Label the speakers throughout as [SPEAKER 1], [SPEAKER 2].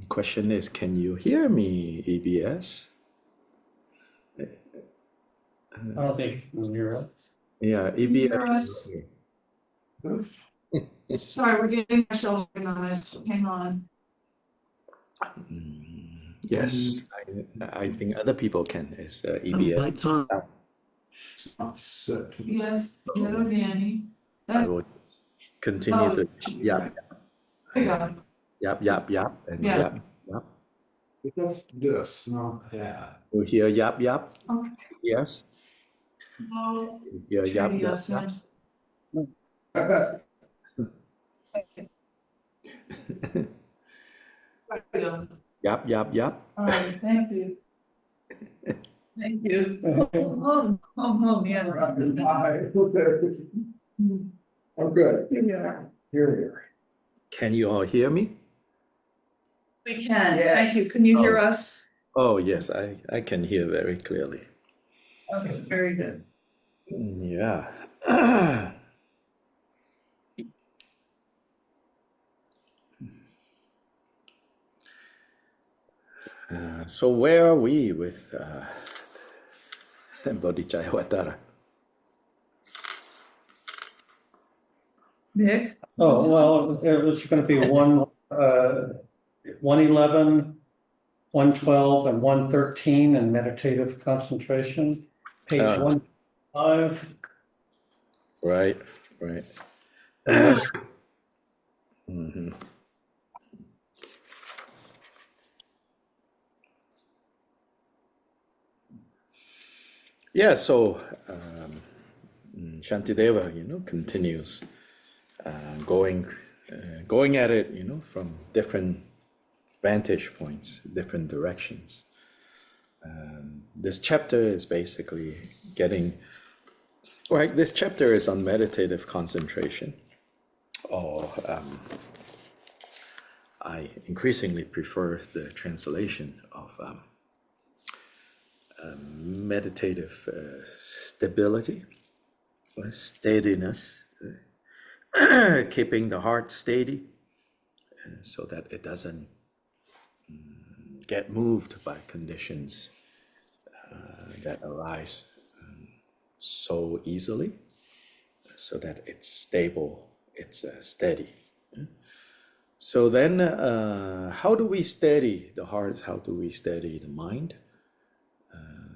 [SPEAKER 1] Question is, can you hear me, EBS?
[SPEAKER 2] I don't think you can hear us.
[SPEAKER 1] Yeah,
[SPEAKER 3] Can you hear
[SPEAKER 1] EBS.
[SPEAKER 3] us? Sorry, we're getting ourselves organized. Hang on.
[SPEAKER 1] Yes, I think other people can. It's EBS.
[SPEAKER 2] Lights on.
[SPEAKER 3] Yes, hello, Danny.
[SPEAKER 1] I
[SPEAKER 3] That's,
[SPEAKER 1] will just continue
[SPEAKER 3] oh,
[SPEAKER 1] to
[SPEAKER 3] it should be
[SPEAKER 1] yap,
[SPEAKER 3] right. There you go.
[SPEAKER 1] yap, yap, yap, and
[SPEAKER 3] Yeah.
[SPEAKER 1] yap, yap.
[SPEAKER 4] That's this, not that.
[SPEAKER 1] You hear yap, yap?
[SPEAKER 3] Okay.
[SPEAKER 1] Yes.
[SPEAKER 3] No,
[SPEAKER 1] You hear
[SPEAKER 3] try
[SPEAKER 1] yap,
[SPEAKER 3] the
[SPEAKER 1] yap, yap?
[SPEAKER 3] listeners. There we go.
[SPEAKER 1] Yap, yap, yap.
[SPEAKER 3] All right, thank you. Thank you. Yeah, Robert.
[SPEAKER 4] I'm good.
[SPEAKER 3] Yeah.
[SPEAKER 4] Here.
[SPEAKER 1] Can you all hear me?
[SPEAKER 3] We can, thank you. Can you hear us?
[SPEAKER 1] Oh, yes, I can hear very clearly.
[SPEAKER 3] Okay, very good.
[SPEAKER 1] Yeah. So where are we with Bodhicayawatara?
[SPEAKER 3] Nick?
[SPEAKER 2] Oh, well, it was going to be 111, 112, and 113 in meditative concentration. Page 105.
[SPEAKER 1] Right, right.
[SPEAKER 2] And
[SPEAKER 1] Mhm. Yeah, so Shantideva, continues going at it, from different vantage points, different directions. This chapter is basically this chapter is on meditative concentration, or I increasingly prefer the translation of meditative stability, or steadiness, keeping the heart steady so that it doesn't get moved by conditions that arise so easily, so that it's stable, it's steady. So then, how do we steady the heart? How do we steady the mind?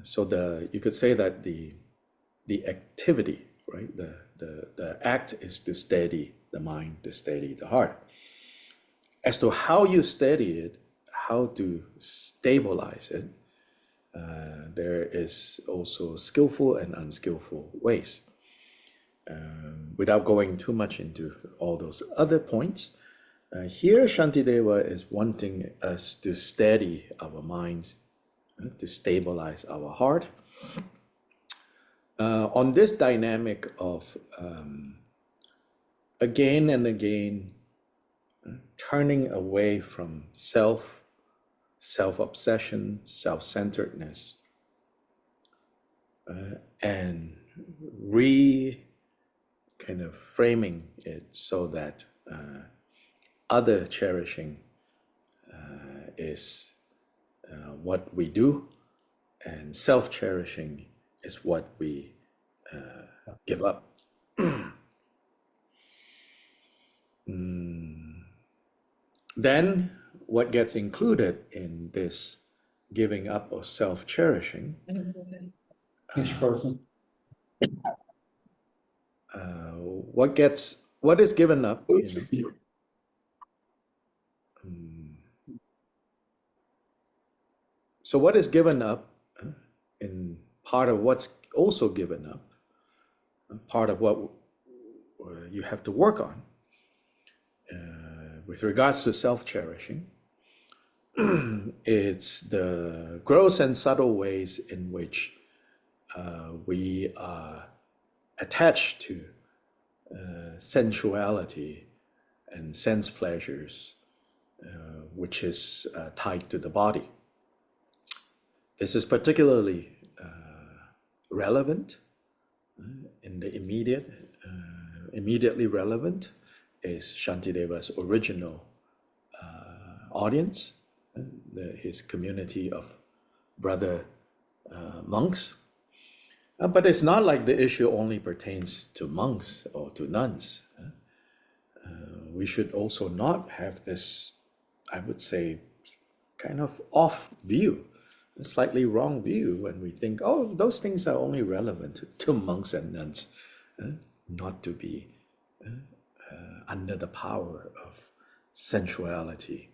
[SPEAKER 1] So you could say that the activity, right? The act is to steady the mind, to steady the heart. As to how you steady it, how to stabilize it, there is also skillful and unskillful ways. Without going too much into all those other points, here Shantideva is wanting us to steady our minds, to stabilize our heart, on this dynamic of again and again turning away from self-obsession, self-centeredness, and kind of framing it so that other cherishing is what we do, and self-cherishing is what we give up. Then what gets included in this giving up of self-cherishing,
[SPEAKER 2] he's frozen.
[SPEAKER 1] what is given up, so what is given up, in part of what's also given up, part of what you have to work on with regards to self-cherishing, it's the gross and subtle ways in which we are attached to sensuality and sense pleasures, which is tied to the body. This is particularly relevant in the immediately relevant is Shantideva's original audience, his community of brother monks. But it's not like the issue only pertains to monks or to nuns. We should also not have this, I would say, kind of off view, a slightly wrong view when we think, oh, those things are only relevant to monks and nuns, not to be under the power of sensuality.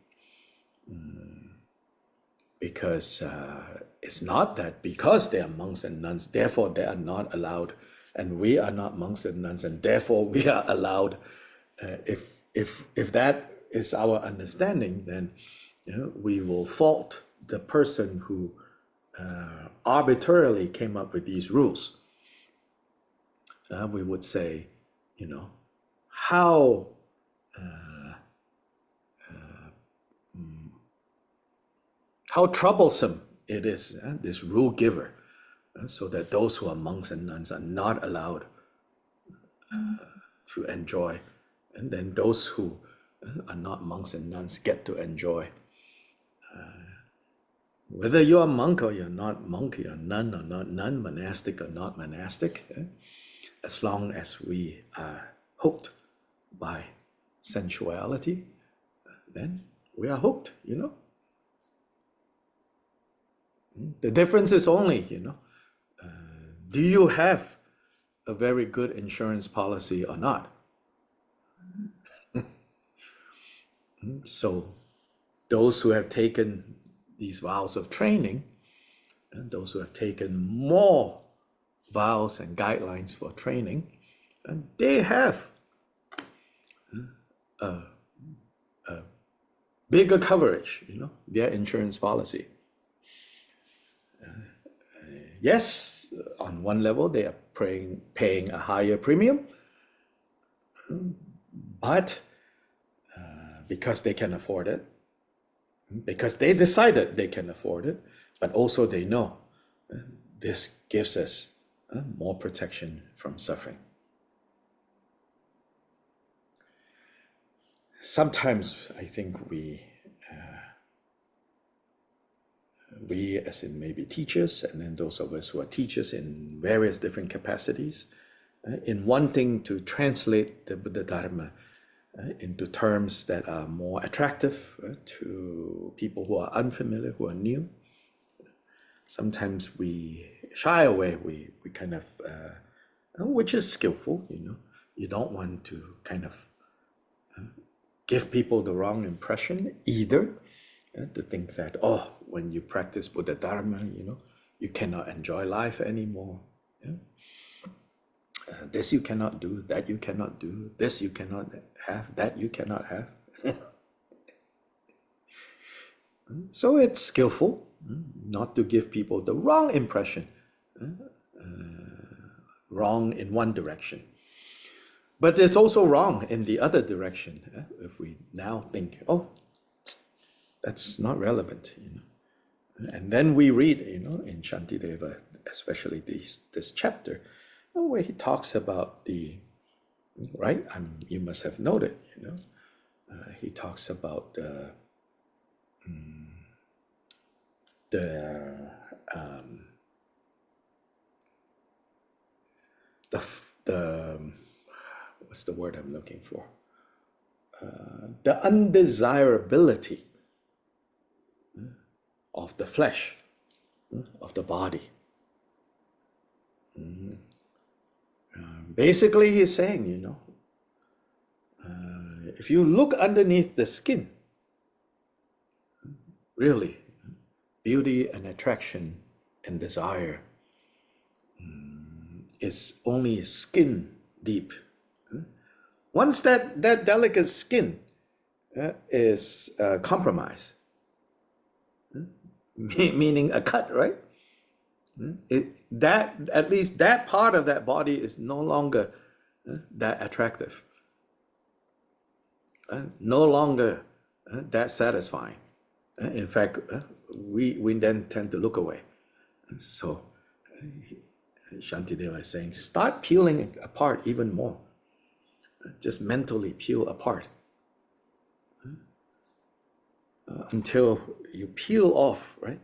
[SPEAKER 1] Because it's not that because they are monks and nuns, therefore they are not allowed, and we are not monks and nuns, and therefore we are allowed. If that is our understanding, then we will fault the person who arbitrarily came up with these rules. We would say, how troublesome it is, this rule giver, so that those who are monks and nuns are not allowed to enjoy, and then those who are not monks and nuns get to enjoy. Whether you're a monk or you're not monk, you're nun or not nun, monastic or not monastic, as long as we are hooked by sensuality, then we are hooked, The difference is only, do you have a very good insurance policy or not? So those who have taken these vows of training, and those who have taken more vows and guidelines for training, and they have a bigger coverage, their insurance policy. Yes, on one level, they are paying a higher premium, but because they can afford it, because they decided they can afford it, but also they know this gives us more protection from suffering. Sometimes I think we as in maybe teachers, and then those of us who are teachers in various different capacities, in wanting to translate the Buddha Dharma into terms that are more attractive to people who are unfamiliar, who are new, sometimes we shy away, we kind of, which is skillful, you don't want to kind of give people the wrong impression either, to think that, when you practice Buddha Dharma, you cannot enjoy life anymore. This you cannot do, that you cannot do, this you cannot have, that you cannot have. So it's skillful not to give people the wrong impression, wrong in one direction. But it's also wrong in the other direction. If we now think, that's not relevant, And then we read, in Shantideva, especially this chapter, where he talks about right? You must have noted, he talks about what's the word I'm looking for? The undesirability of the flesh, of the body. Basically, he's saying, if you look underneath the skin, really, beauty and attraction and desire is only skin deep. Once that delicate skin is compromised, meaning a cut, right? At least that part of that body is no longer that attractive, no longer that satisfying. In fact, we then tend to look away. So Shantideva is saying, start peeling it apart even more. Just mentally peel apart. until you peel off, right?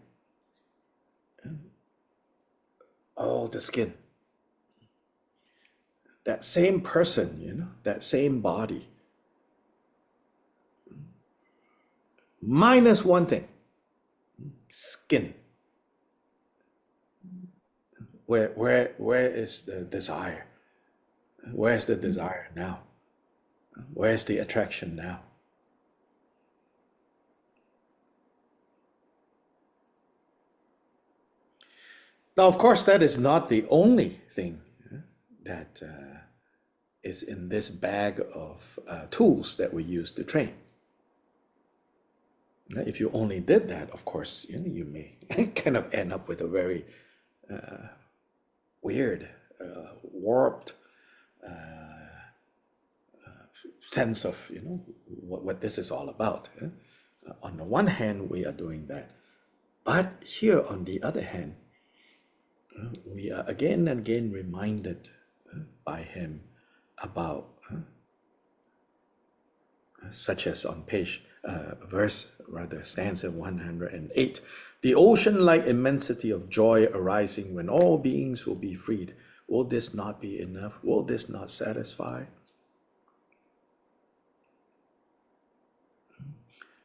[SPEAKER 1] All the skin. That same person, that same body, minus one thing, skin. Where is the desire? Where's the desire now? Where's the attraction now? Now, of course, that is not the only thing that is in this bag of tools that we use to train. If you only did that, of course, you may kind of end up with a very weird, warped sense of what this is all about. On the one hand, we are doing that, but here on the other hand, we are again and again reminded by him about, such as on stanza 108, the ocean-like immensity of joy arising when all beings will be freed. Will this not be enough? Will this not satisfy?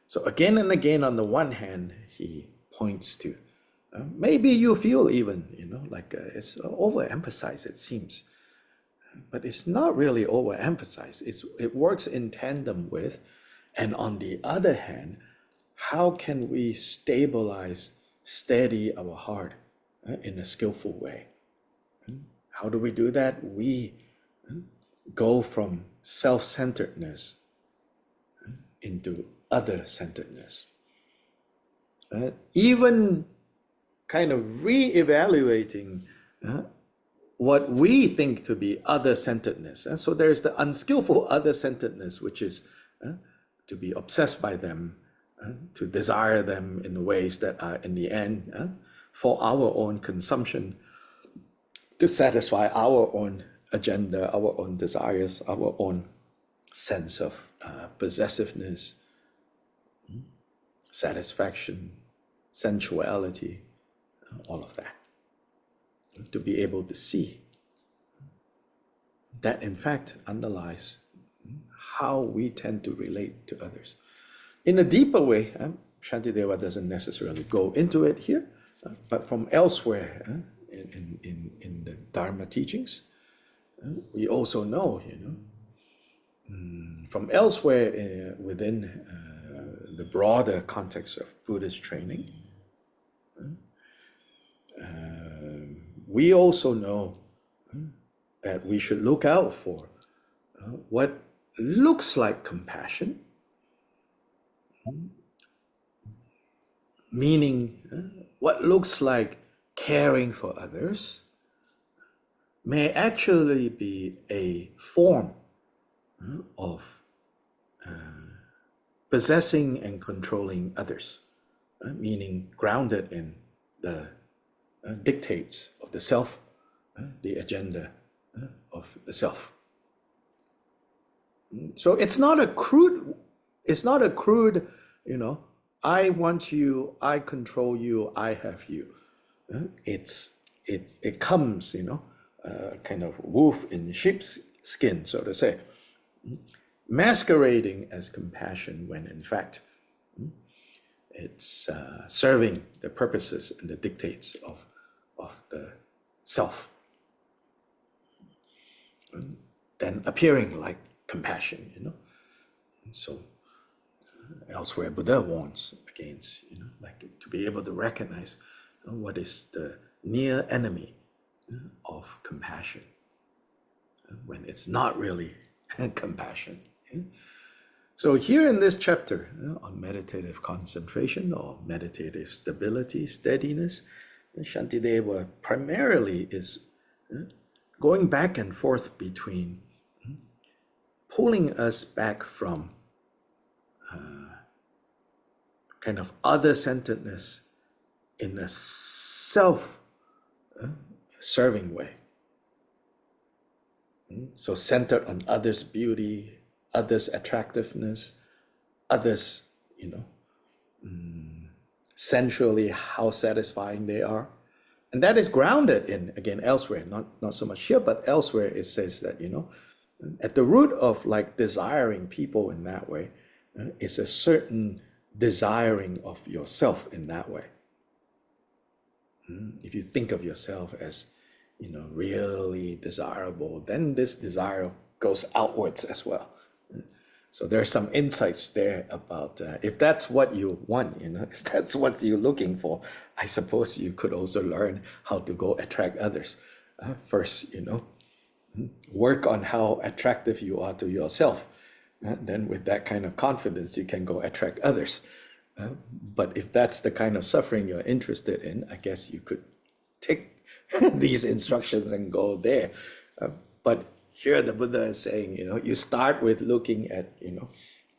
[SPEAKER 1] So again and again, on the one hand, he points to, maybe you feel even, like it's overemphasized, it seems. But it's not really overemphasized. It works in tandem with, and on the other hand, how can we stabilize, steady our heart in a skillful way? How do we do that? We go from self-centeredness into other-centeredness. Even kind of re-evaluating what we think to be other-centeredness. So there's the unskillful other-centeredness, which is to be obsessed by them, to desire them in ways that are in the end for our own consumption, to satisfy our own agenda, our own desires, our own sense of possessiveness, satisfaction, sensuality, all of that. To be able to see that in fact underlies how we tend to relate to others. In a deeper way, Shantideva doesn't necessarily go into it here, but from elsewhere in the Dharma teachings, we also know, from elsewhere within the broader context of Buddhist training, we also know that we should look out for what looks like compassion, meaning what looks like caring for others, may actually be a form of possessing and controlling others, meaning grounded in the dictates of the self, the agenda of the self. So it's not a crude, I want you, I control you, I have you. It comes, kind of wolf in sheep's skin, so to say, masquerading as compassion when in fact it's serving the purposes and the dictates of the self, then appearing like compassion, And so elsewhere, Buddha warns against, like to be able to recognize what is the near enemy of compassion when it's not really compassion. So here in this chapter on meditative concentration or meditative stability, steadiness, Shantideva primarily is going back and forth between pulling us back from kind of other-centeredness in a self-serving way. So centered on others' beauty, others' attractiveness, others, sensually how satisfying they are. And that is grounded in, again, elsewhere, not so much here, but elsewhere it says that, at the root of like desiring people in that way is a certain desiring of yourself in that way. If you think of yourself as, really desirable, then this desire goes outwards as well. So there's some insights there about if that's what you want, if that's what you're looking for, I suppose you could also learn how to go attract others. First, work on how attractive you are to yourself. Then with that kind of confidence, you can go attract others. But if that's the kind of suffering you're interested in, I guess you could take these instructions and go there. But here the Buddha is saying, you start with looking at,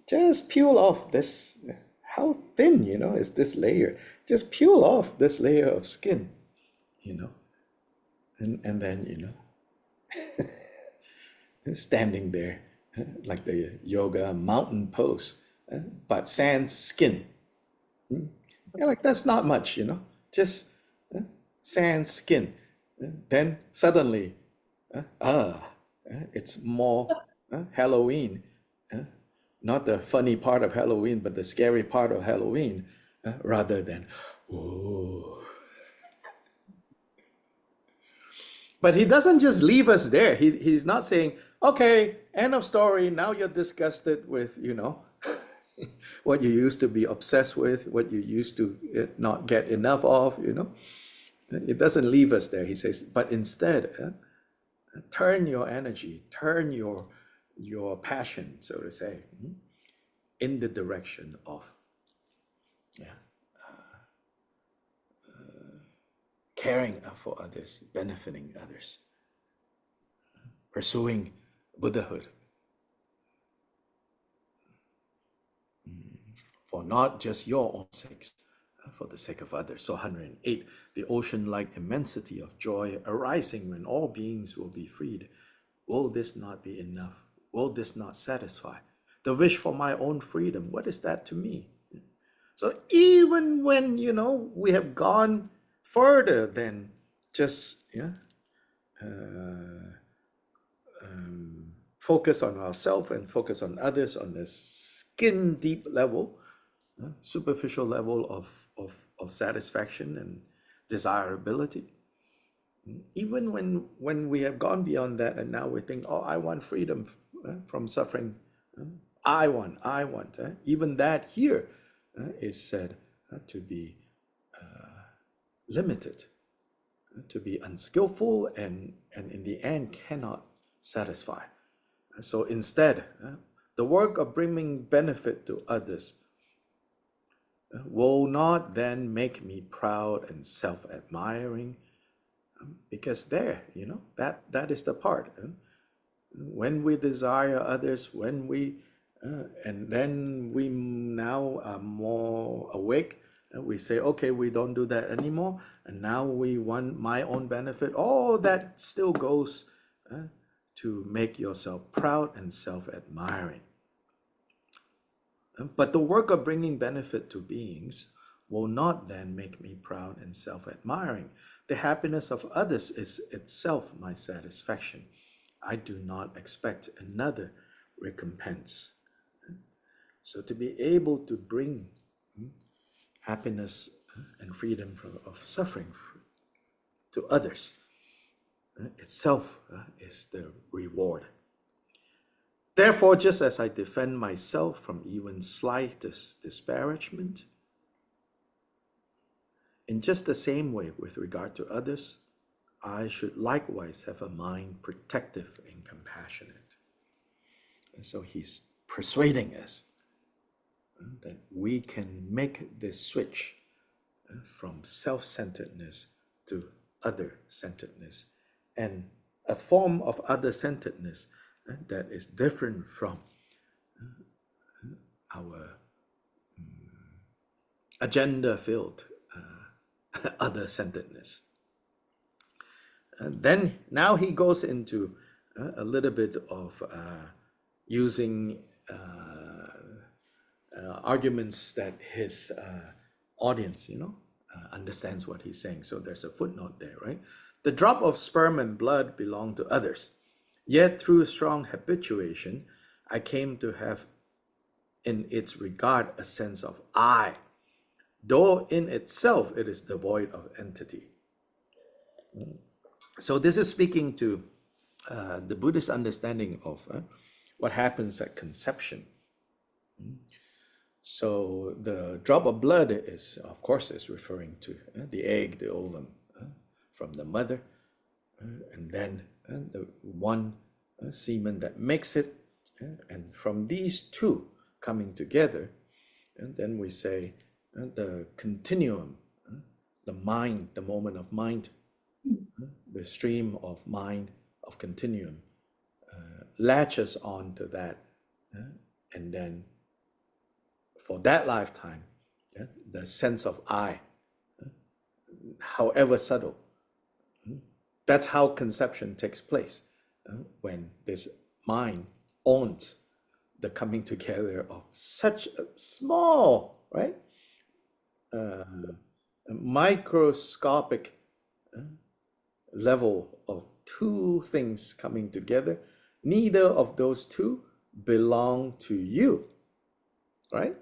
[SPEAKER 1] just peel off this, how thin, is this layer? Just peel off this layer of skin, and then, standing there like the yoga mountain pose, but sans skin. Like that's not much, just sans skin. Then suddenly, it's more Halloween, not the funny part of Halloween, but the scary part of Halloween, rather than, oh. But he doesn't just leave us there. He's not saying, okay, end of story. Now you're disgusted with, what you used to be obsessed with, what you used to not get enough of, It doesn't leave us there. He says, but instead, turn your energy, turn your passion, so to say, in the direction of caring for others, benefiting others, pursuing Buddhahood, for not just your own sakes, for the sake of others. So 108, the ocean-like immensity of joy arising when all beings will be freed. Will this not be enough? Will this not satisfy? The wish for my own freedom, what is that to me? So even when, we have gone further than just focus on ourselves and focus on others on this skin deep level, superficial level of satisfaction and desirability. Even when we have gone beyond that and now we think, oh, I want freedom from suffering. I want. Even that here is said to be limited, to be unskillful, and in the end cannot satisfy. So instead, the work of bringing benefit to others will not then make me proud and self-admiring, because there, that is the part. When we desire others, when we, and then we now are more awake, we say, okay, we don't do that anymore, and now we want my own benefit. All that still goes to make yourself proud and self-admiring. But the work of bringing benefit to beings will not then make me proud and self-admiring. The happiness of others is itself my satisfaction. I do not expect another recompense. So to be able to bring happiness and freedom of suffering to others itself is the reward. Therefore, just as I defend myself from even slightest disparagement, in just the same way with regard to others, I should likewise have a mind protective and compassionate. And so he's persuading us that we can make this switch from self-centeredness to other-centeredness, and a form of other-centeredness that is different from our agenda-filled other-centeredness. Then now he goes into a little bit of using arguments that his audience, understands what he's saying. So there's a footnote there, right? The drop of sperm and blood belong to others. Yet through strong habituation, I came to have in its regard a sense of I, though in itself it is devoid of entity. So this is speaking to the Buddhist understanding of what happens at conception. So the drop of blood is, of course, is referring to the egg, the ovum from the mother, and then the one semen that makes it, and from these two coming together, and then we say the continuum, the mind, the moment of mind, the stream of mind of continuum latches on to that, and then for that lifetime, the sense of I, however subtle, that's how conception takes place, when this mind owns the coming together of such a small, right, microscopic level of two things coming together. Neither of those two belong to you, right?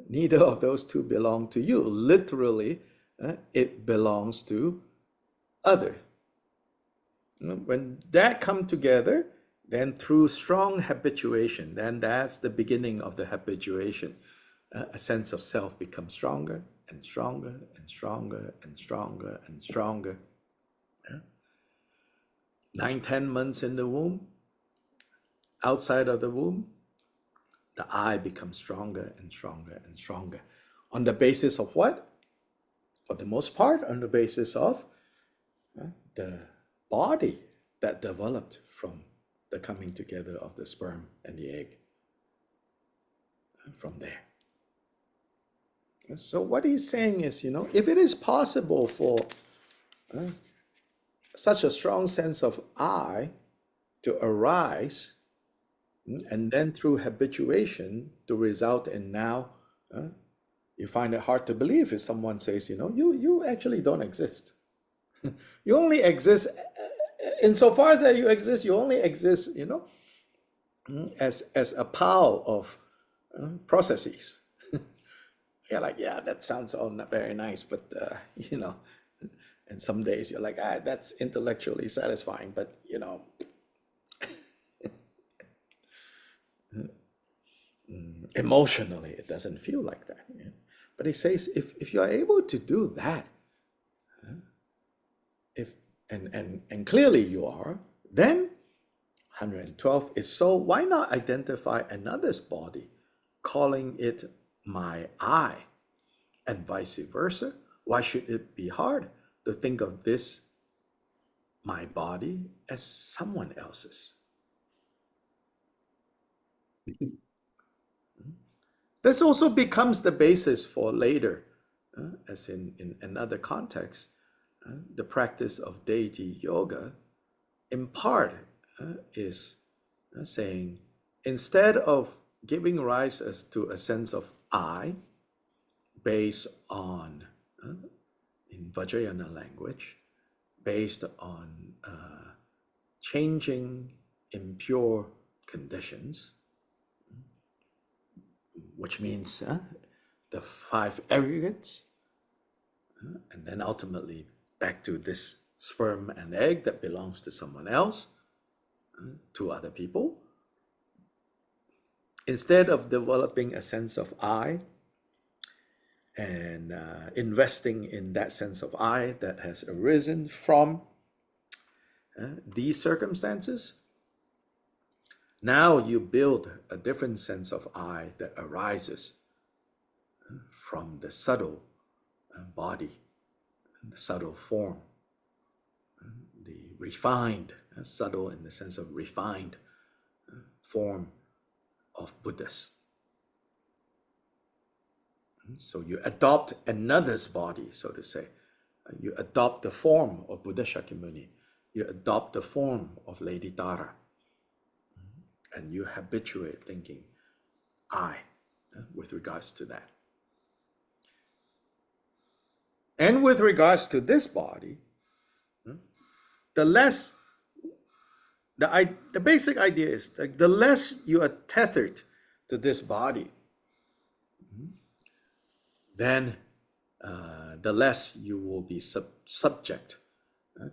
[SPEAKER 1] Neither of those two belong to you. Literally, it belongs to other. When that come together, then through strong habituation, then that's the beginning of the habituation. A sense of self becomes stronger and stronger and stronger and stronger and stronger. 9-10 months in the womb, outside of the womb, the I becomes stronger and stronger and stronger. On the basis of what? For the most part, on the basis of the body that developed from the coming together of the sperm and the egg. From there. So what he's saying is, if it is possible for such a strong sense of I to arise, and then through habituation to result in now, you find it hard to believe if someone says, you actually don't exist. You only exist, insofar as that you exist, you only exist, as a pile of processes. You're like, yeah, that sounds all not very nice, but and some days you're like, that's intellectually satisfying, but emotionally it doesn't feel like that. But he says, if you are able to do that, and clearly you are, then 112 is so. Why not identify another's body, calling it my I, and vice versa? Why should it be hard to think of this, my body, as someone else's? This also becomes the basis for later, as in another context, the practice of deity yoga, in part, is saying, instead of giving rise as to a sense of I, based on, in Vajrayana language, based on changing impure conditions, which means the 5 aggregates, and then ultimately back to this sperm and egg that belongs to someone else, to other people. Instead of developing a sense of I and investing in that sense of I that has arisen from these circumstances, now you build a different sense of I that arises from the subtle body, the subtle form, the refined, subtle in the sense of refined form of Buddhas. So you adopt another's body, so to say. You adopt the form of Buddha Shakyamuni. You adopt the form of Lady Tara. And you habituate thinking, I with regards to that. And with regards to this body, the less, the basic idea is that the less you are tethered to this body, then the less you will be subject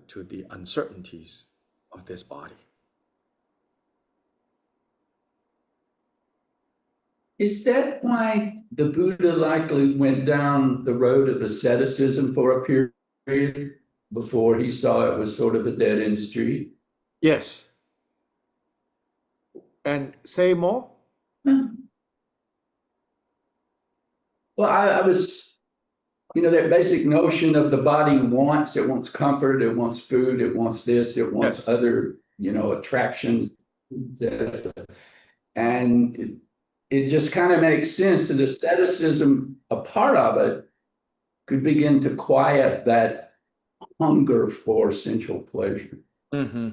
[SPEAKER 1] to the uncertainties of this body.
[SPEAKER 5] Is that why the Buddha likely went down the road of asceticism for a period before he saw it was sort of a dead-end street?
[SPEAKER 1] Yes. And say more?
[SPEAKER 5] Well, I was, that basic notion of the body wants, it wants comfort, it wants food, it wants this, it wants
[SPEAKER 1] Yes.
[SPEAKER 5] other, attractions. And it just kind of makes sense that asceticism, a part of it, could begin to quiet that hunger for sensual pleasure.
[SPEAKER 1] Mm-hmm.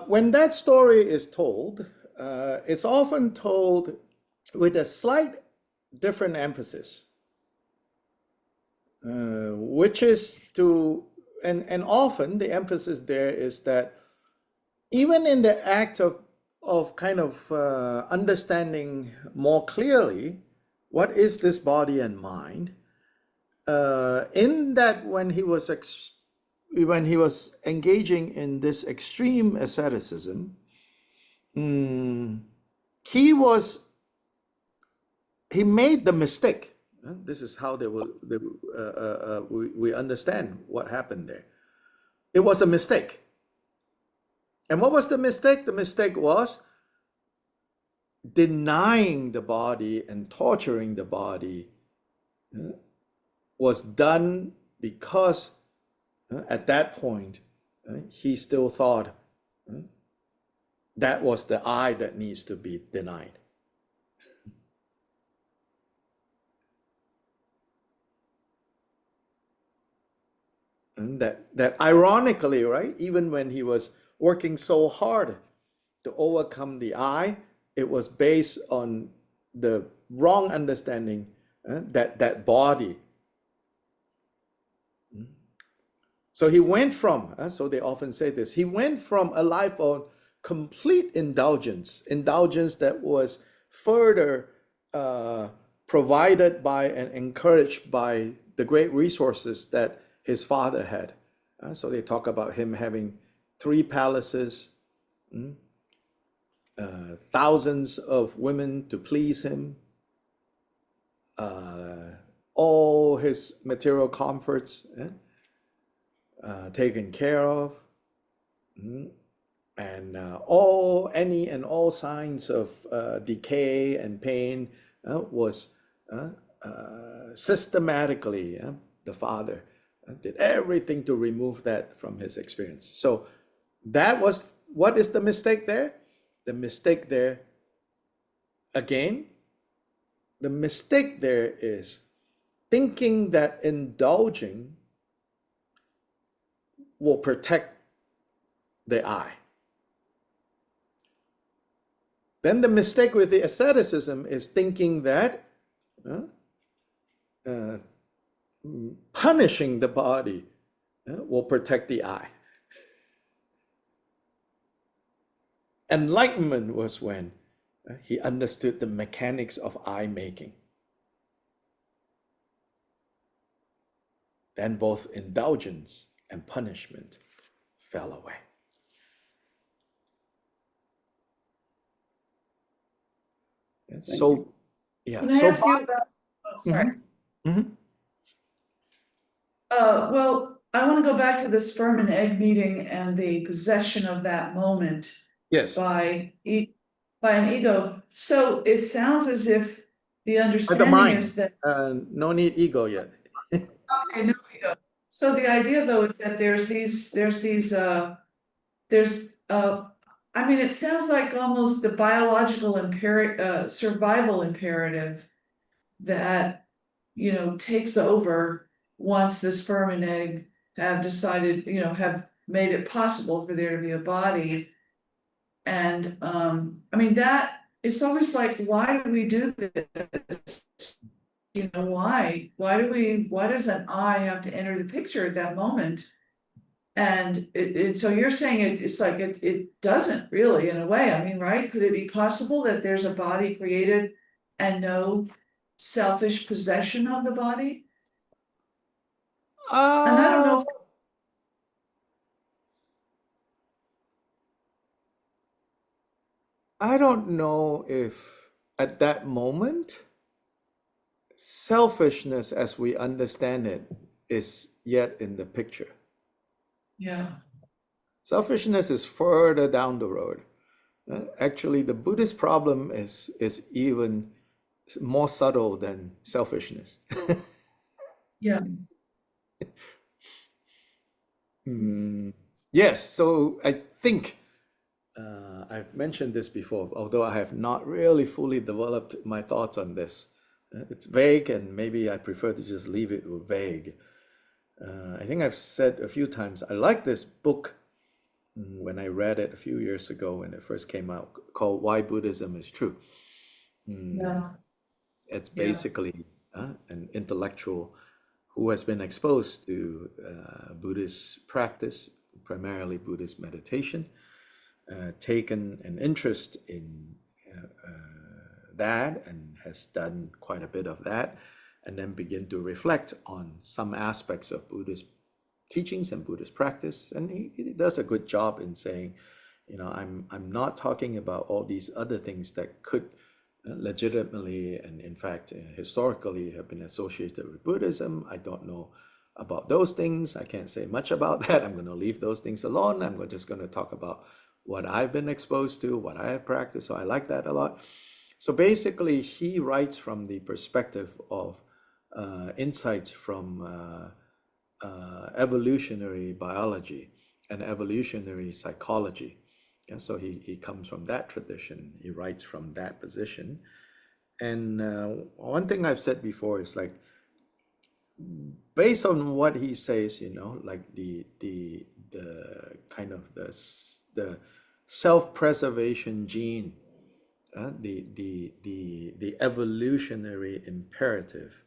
[SPEAKER 1] When that story is told, it's often told with a slight different emphasis, which is to, and often the emphasis there is that even in the act of kind of understanding more clearly what is this body and mind, in that when he was engaging in this extreme asceticism, he made the mistake. This is how we understand what happened there. It was a mistake. And what was the mistake? The mistake was denying the body and torturing the body was done because at that point he still thought that was the I that needs to be denied. And that ironically, right, even when he was working so hard to overcome the I, it was based on the wrong understanding that body. So he went from, so they often say this, he went from a life of complete indulgence that was further provided by and encouraged by the great resources that his father had. So they talk about him having 3 palaces, thousands of women to please him, all his material comforts taken care of, and all signs of decay and pain was systematically, the father did everything to remove that from his experience. So that was, what is the mistake there? The mistake there, again, the mistake there is thinking that indulging will protect the I. Then the mistake with the asceticism is thinking that punishing the body will protect the I. Enlightenment was when he understood the mechanics of I making. Then both indulgence and punishment fell away. And so, yeah.
[SPEAKER 3] Can I
[SPEAKER 1] So
[SPEAKER 3] ask you about, sorry.
[SPEAKER 1] Mhm.
[SPEAKER 3] Well, I want to go back to the sperm and egg meeting and the possession of that moment
[SPEAKER 1] Yes.
[SPEAKER 3] by an ego. So it sounds as if the
[SPEAKER 1] By the
[SPEAKER 3] understanding
[SPEAKER 1] mind.
[SPEAKER 3] is that,
[SPEAKER 1] No need ego yet.
[SPEAKER 3] okay, no ego. So the idea though is that I mean, it sounds like almost the biological survival imperative that, takes over once the sperm and egg have decided, have made it possible for there to be a body. And, I mean, that it's always like, why do we do this? You know, why does an I have to enter the picture at that moment? And so you're saying it's like, it doesn't really, in a way, I mean, right? Could it be possible that there's a body created and no selfish possession of the body? And I don't know if
[SPEAKER 1] I don't know if at that moment, selfishness as we understand it is yet in the picture.
[SPEAKER 3] yeah,
[SPEAKER 1] Selfishness is further down the road. Actually, the Buddhist problem is even more subtle than selfishness.
[SPEAKER 3] yeah,
[SPEAKER 1] Yes, so I think I've mentioned this before, although I have not really fully developed my thoughts on this. It's vague, and maybe I prefer to just leave it vague. I think I've said a few times, I like this book when I read it a few years ago when it first came out, called Why Buddhism is True.
[SPEAKER 3] yeah,
[SPEAKER 1] It's
[SPEAKER 3] yeah.
[SPEAKER 1] basically an intellectual who has been exposed to Buddhist practice, primarily Buddhist meditation, taken an interest in that and has done quite a bit of that, and then begin to reflect on some aspects of Buddhist teachings and Buddhist practice. And he does a good job in saying, you know, I'm not talking about all these other things that could legitimately and in fact historically have been associated with Buddhism. I don't know about those things. I can't say much about that. I'm going to leave those things alone. I'm just going to talk about what I've been exposed to, what I have practiced. So I like that a lot. So basically, he writes from the perspective of insights from evolutionary biology and evolutionary psychology. And so he comes from that tradition. He writes from that position. And one thing I've said before is like, based on what he says, you know, like the kind of the self-preservation gene, the evolutionary imperative.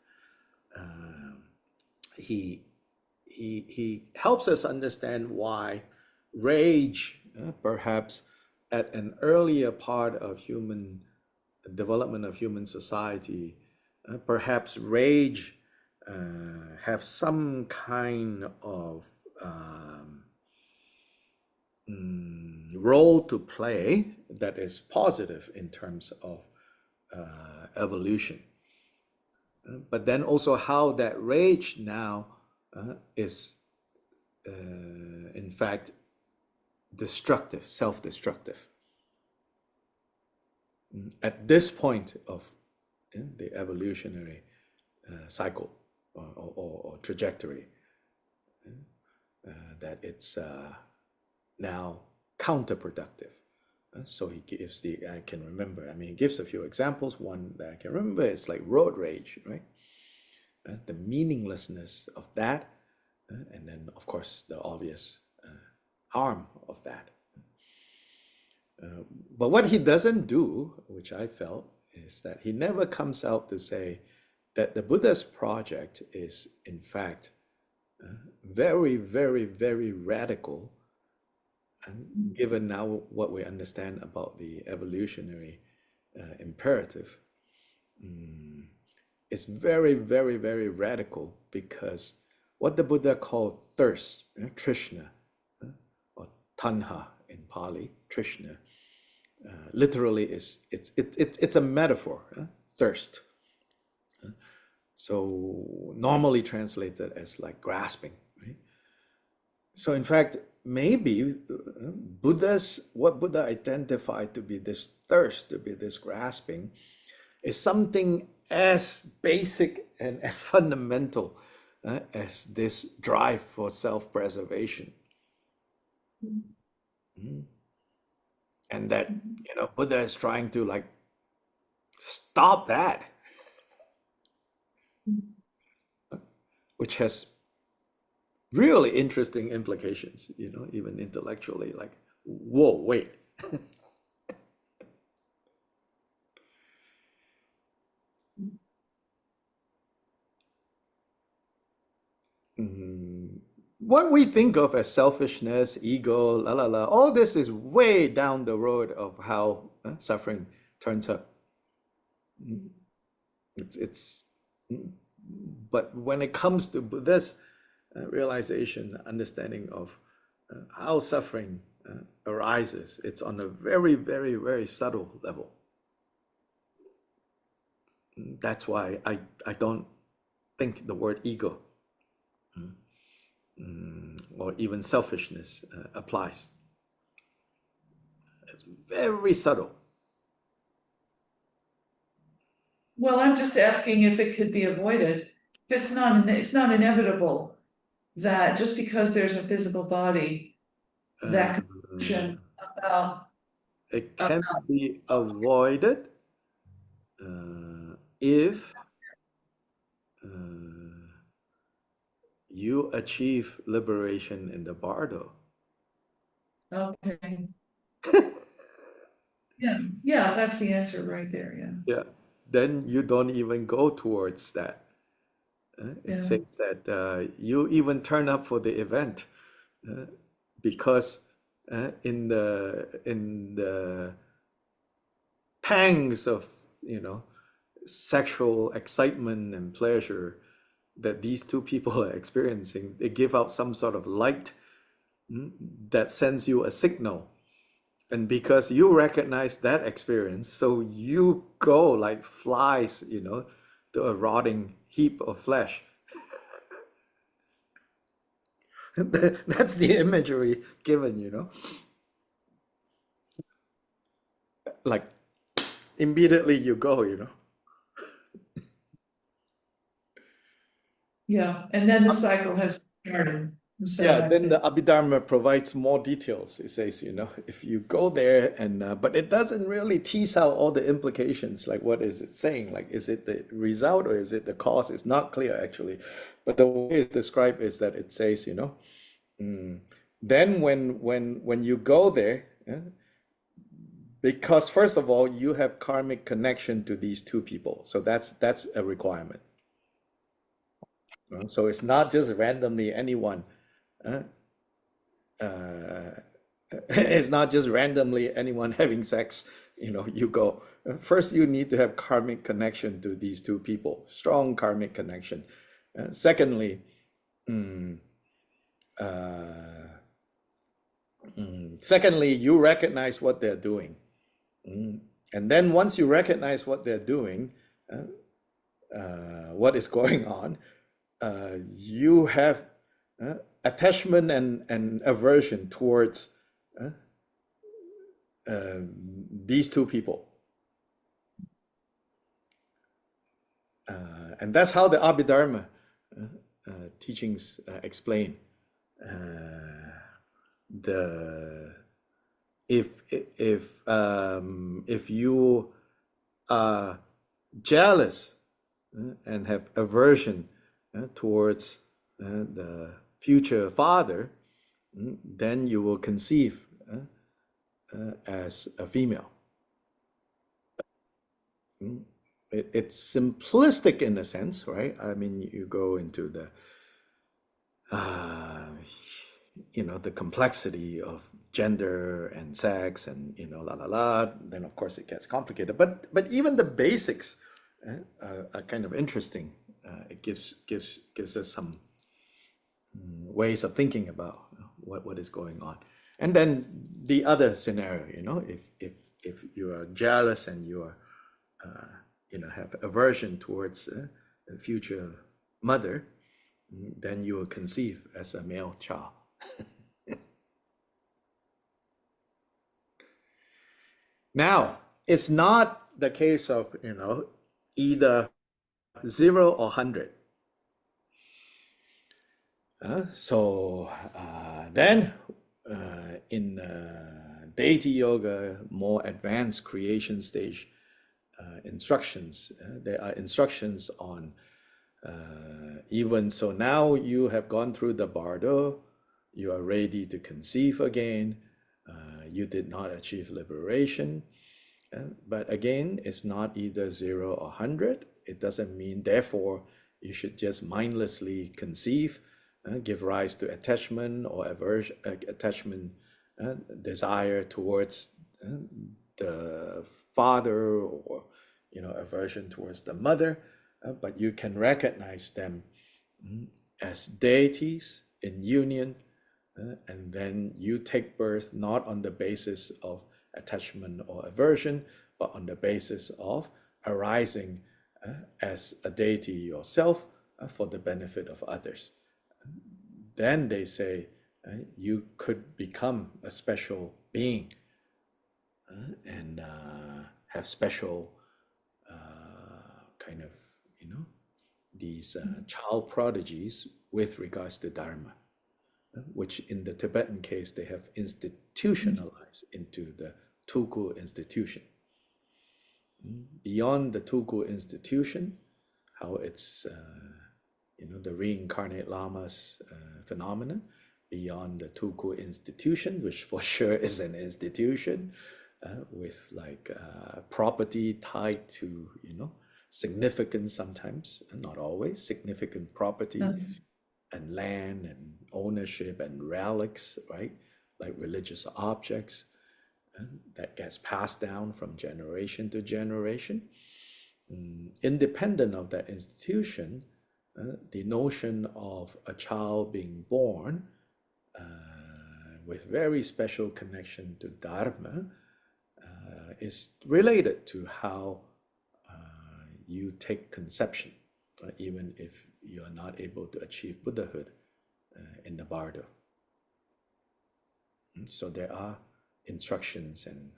[SPEAKER 1] He helps us understand why rage, perhaps at an earlier part of human development of human society, perhaps rage have some kind of role to play that is positive in terms of evolution. But then also how that rage now is in fact destructive, self-destructive. At this point of the evolutionary cycle or trajectory, that it's now counterproductive. So he gives I can remember, I mean, he gives a few examples. One that I can remember is like road rage, right? The meaninglessness of that, and then of course the obvious harm of that. But what he doesn't do, which I felt, is that he never comes out to say that the Buddha's project is in fact very, very, very radical, and given now what we understand about the evolutionary imperative. It's very, very, very radical, because what the Buddha called thirst, Trishna, or Tanha in Pali, Trishna, literally it's a metaphor, thirst. So normally translated as like grasping, right? So in fact, maybe what Buddha identified to be this thirst, to be this grasping, is something as basic and as fundamental as this drive for self-preservation. And that, you know, Buddha is trying to like stop that, which has really interesting implications, you know, even intellectually, like, whoa, wait. what we think of as selfishness, ego, la la la, all this is way down the road of how suffering turns up. It's but when it comes to Buddha's realization, understanding of how suffering arises, it's on a very, very, very subtle level. That's why I don't think the word ego or even selfishness applies. It's very subtle.
[SPEAKER 3] Well, I'm just asking if it could be avoided. If it's not inevitable that just because there's a physical body, that conclusion about
[SPEAKER 1] It can be avoided if you achieve liberation in the bardo.
[SPEAKER 3] okay. Yeah, that's the answer right there, yeah.
[SPEAKER 1] Yeah, then you don't even go towards that. It
[SPEAKER 3] Yeah.
[SPEAKER 1] says that you even turn up for the event because in the pangs of sexual excitement and pleasure that these two people are experiencing, they give out some sort of light that sends you a signal. And because you recognize that experience, so you go like flies, to a rotting heap of flesh. That's the imagery given, like immediately you go.
[SPEAKER 3] Yeah, and then the cycle has started. So
[SPEAKER 1] Yeah,
[SPEAKER 3] that's
[SPEAKER 1] then
[SPEAKER 3] it.
[SPEAKER 1] the Abhidharma provides more details. It says, if you go there but it doesn't really tease out all the implications. Like, what is it saying? Like, is it the result or is it the cause? It's not clear actually. But the way it's described is that it says, then when you go there, because first of all, you have karmic connection to these two people. So that's a requirement. So it's not just randomly anyone. It's not just randomly anyone having sex, you go. First, you need to have karmic connection to these two people, strong karmic connection. Secondly, you recognize what they're doing. And then once you recognize what they're doing, what is going on, you have attachment and aversion towards these two people. And that's how the Abhidharma teachings explain. If you are jealous and have aversion towards the future father, then you will conceive as a female. It's simplistic in a sense, right? I mean, you go into the the complexity of gender and sex and la la la. Then of course it gets complicated. But even the basics are kind of interesting. It gives us some ways of thinking about what is going on. And then the other scenario, if you are jealous and you are have aversion towards a future mother, then you will conceive as a male child. Now, it's not the case of either 0 or 100. Then in Deity Yoga, more advanced creation stage instructions, there are instructions on even so now you have gone through the bardo, you are ready to conceive again, you did not achieve liberation, but again, it's not either 0 or 100. It doesn't mean therefore you should just mindlessly conceive give rise to attachment or aversion, attachment, desire towards the father, or aversion towards the mother, but you can recognize them as deities in union, and then you take birth not on the basis of attachment or aversion, but on the basis of arising as a deity yourself for the benefit of others. Then they say you could become a special being and have special kind of, these child prodigies with regards to Dharma, which in the Tibetan case, they have institutionalized into the Tulku institution. Beyond the Tulku institution, how it's, the reincarnate lamas phenomenon, beyond the Tulku institution, which for sure is an institution with like property tied to, significant sometimes, and not always, significant property and land and ownership and relics, right? Like religious objects that gets passed down from generation to generation. Independent of that institution, the notion of a child being born with very special connection to Dharma is related to how you take conception, even if you are not able to achieve Buddhahood in the bardo. So there are instructions and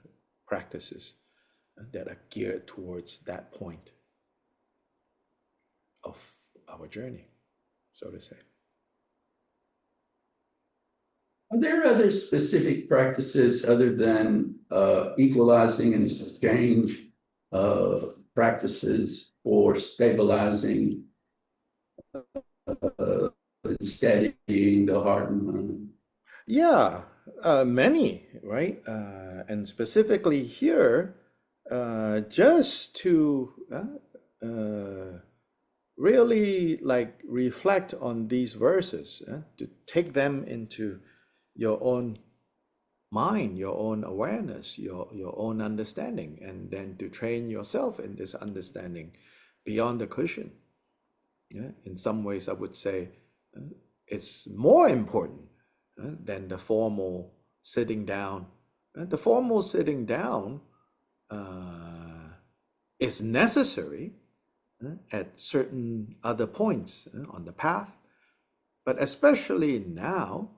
[SPEAKER 1] practices that are geared towards that point of our journey, so to say.
[SPEAKER 5] Are there other specific practices other than equalizing and exchange practices for stabilizing and steadying the heart and mind?
[SPEAKER 1] Yeah, many, right? And specifically here, just to really like reflect on these verses, to take them into your own mind, your own awareness, your own understanding, and then to train yourself in this understanding beyond the cushion. Yeah, in some ways, I would say it's more important than the formal sitting down. The formal sitting down is necessary at certain other points on the path, but especially now,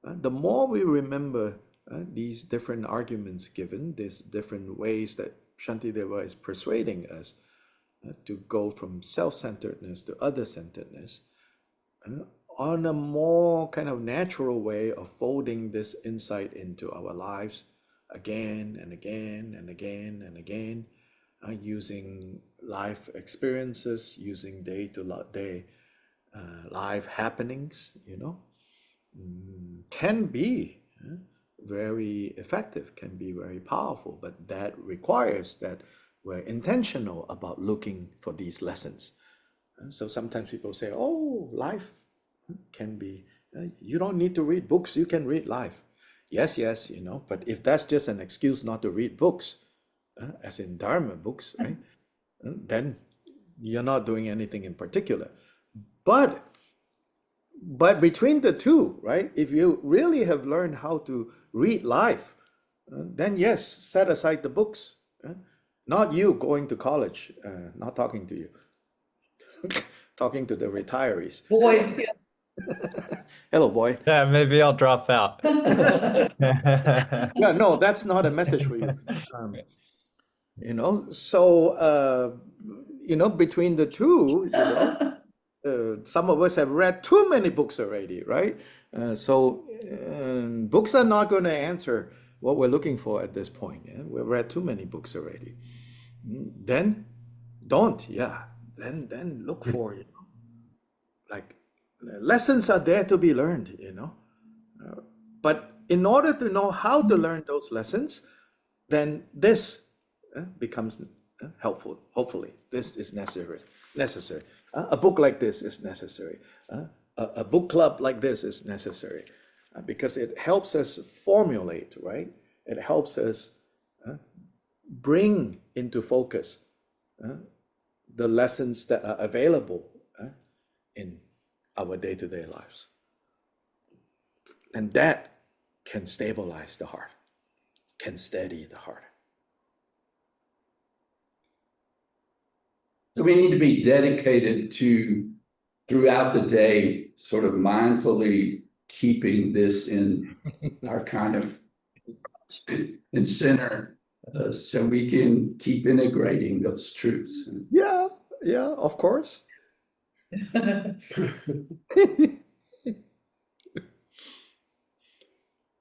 [SPEAKER 1] the more we remember these different arguments given, these different ways that Shantideva is persuading us to go from self-centeredness to other-centeredness, on a more kind of natural way of folding this insight into our lives again and again and again and again, using life experiences, using day-to-day life happenings, can be very effective, can be very powerful, but that requires that we're intentional about looking for these lessons. So sometimes people say, oh, life can be, you don't need to read books, you can read life. Yes, but if that's just an excuse not to read books, as in Dharma books, right, then you're not doing anything in particular. But between the two, right, if you really have learned how to read life, then yes, set aside the books. Not you going to college, not talking to you, talking to the retirees.
[SPEAKER 3] Boy,
[SPEAKER 1] Hello, boy.
[SPEAKER 6] Yeah, maybe I'll drop out.
[SPEAKER 1] Yeah, no, that's not a message for you. So, between the two, some of us have read too many books already, right? So books are not going to answer what we're looking for at this point. Yeah? We've read too many books already. Then don't, then look for, like lessons are there to be learned, but in order to know how to learn those lessons, then this becomes helpful. Hopefully, this is necessary. A book like this is necessary. a book club like this is necessary because it helps us formulate, right? It helps us bring into focus the lessons that are available in our day-to-day lives. And that can stabilize the heart, can steady the heart.
[SPEAKER 5] So we need to be dedicated to, throughout the day, sort of mindfully keeping this in our kind of in center, so we can keep integrating those truths.
[SPEAKER 1] Yeah, yeah, of course.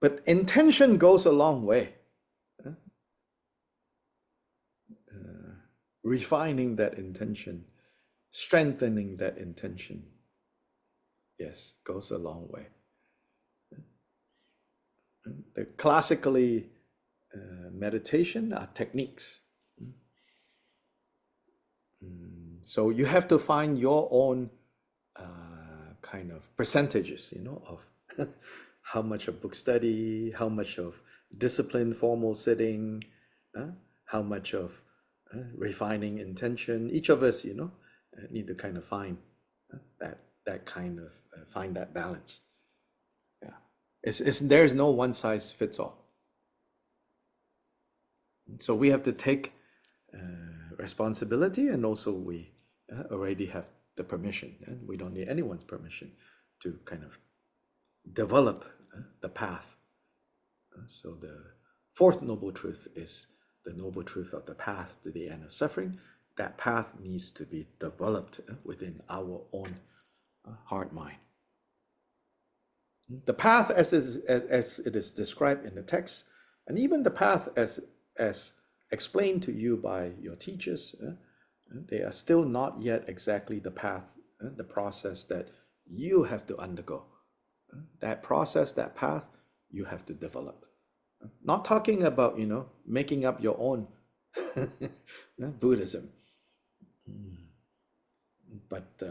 [SPEAKER 1] But intention goes a long way. Refining that intention, strengthening that intention, yes, goes a long way. The classically meditation are techniques. So you have to find your own kind of percentages, of how much of book study, how much of disciplined formal sitting, how much of refining intention. Each of us, need to kind of find that kind of find that balance. Yeah, there's no one size fits all. So we have to take responsibility, and also we already have the permission, and we don't need anyone's permission to kind of develop the path. So the fourth noble truth is the noble truth of the path to the end of suffering. That path needs to be developed within our own heart mind. The path as it is described in the text, and even the path as explained to you by your teachers, they are still not yet exactly the path, the process that you have to undergo. That process, that path, you have to develop. Not talking about, making up your own Buddhism, but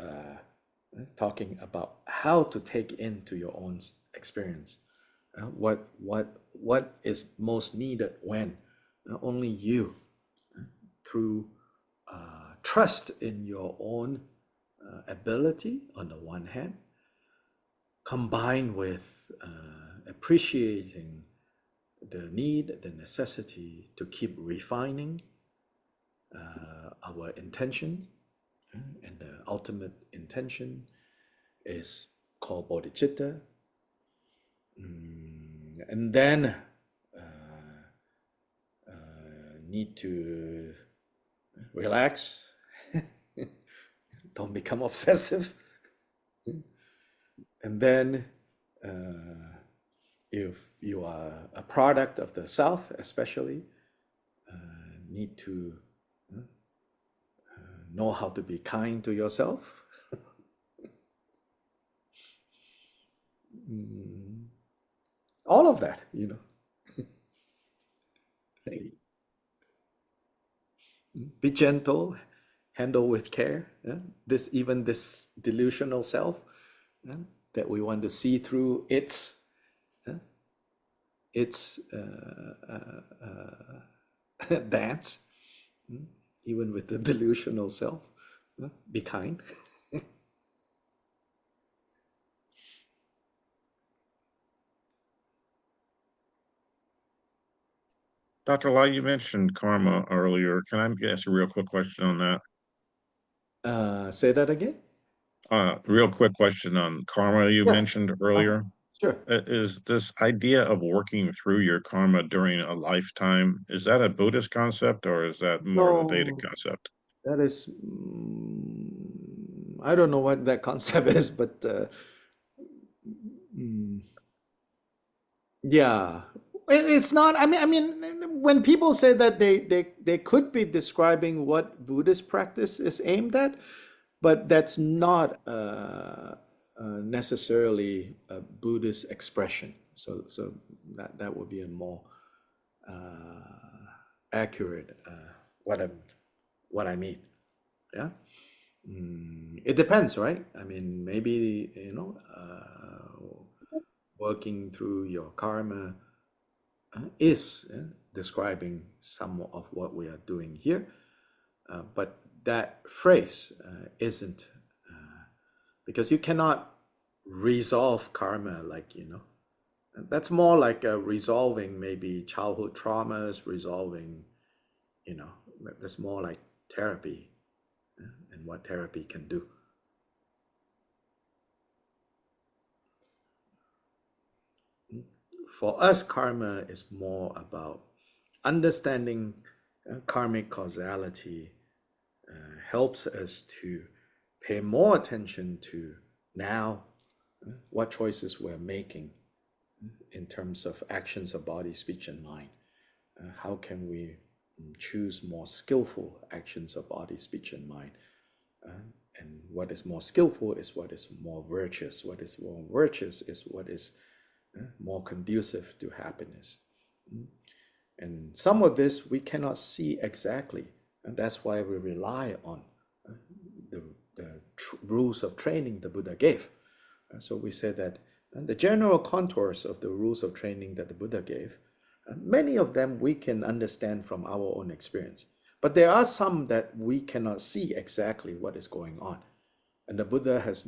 [SPEAKER 1] talking about how to take into your own experience what is most needed when only you, through trust in your own ability on the one hand, combined with appreciating the need, the necessity to keep refining our intention, and the ultimate intention is called bodhicitta. And then need to relax, don't become obsessive. And then if you are a product of the South, especially, need to know how to be kind to yourself. All of that, Be gentle, handle with care. This delusional self that we want to see through its dance, even with the delusional self. Be kind.
[SPEAKER 6] Dr. Lai, you mentioned karma earlier. Can I ask a real quick question on that?
[SPEAKER 1] Say that again?
[SPEAKER 6] Real quick question on karma you mentioned earlier.
[SPEAKER 1] Sure.
[SPEAKER 6] Is this idea of working through your karma during a lifetime, is that a Buddhist concept or is that more of a Vedic concept?
[SPEAKER 1] That is, I don't know what that concept is, but yeah, it's not. I mean, when people say that they could be describing what Buddhist practice is aimed at, but that's not necessarily a Buddhist expression. So that would be a more accurate what I mean. Yeah. It depends, right? I mean, maybe, working through your karma is describing some of what we are doing here. But that phrase isn't, because you cannot resolve karma like, that's more like resolving maybe childhood traumas, resolving, that's more like therapy and what therapy can do. For us, karma is more about understanding karmic causality, helps us to pay more attention to now what choices we're making in terms of actions of body, speech, and mind. How can we choose more skillful actions of body, speech, and mind? And what is more skillful is what is more virtuous. What is more virtuous is what is more conducive to happiness. And some of this we cannot see exactly, and that's why we rely on the rules of training the Buddha gave. So we say that the general contours of the rules of training that the Buddha gave, many of them we can understand from our own experience. But there are some that we cannot see exactly what is going on. And the Buddha has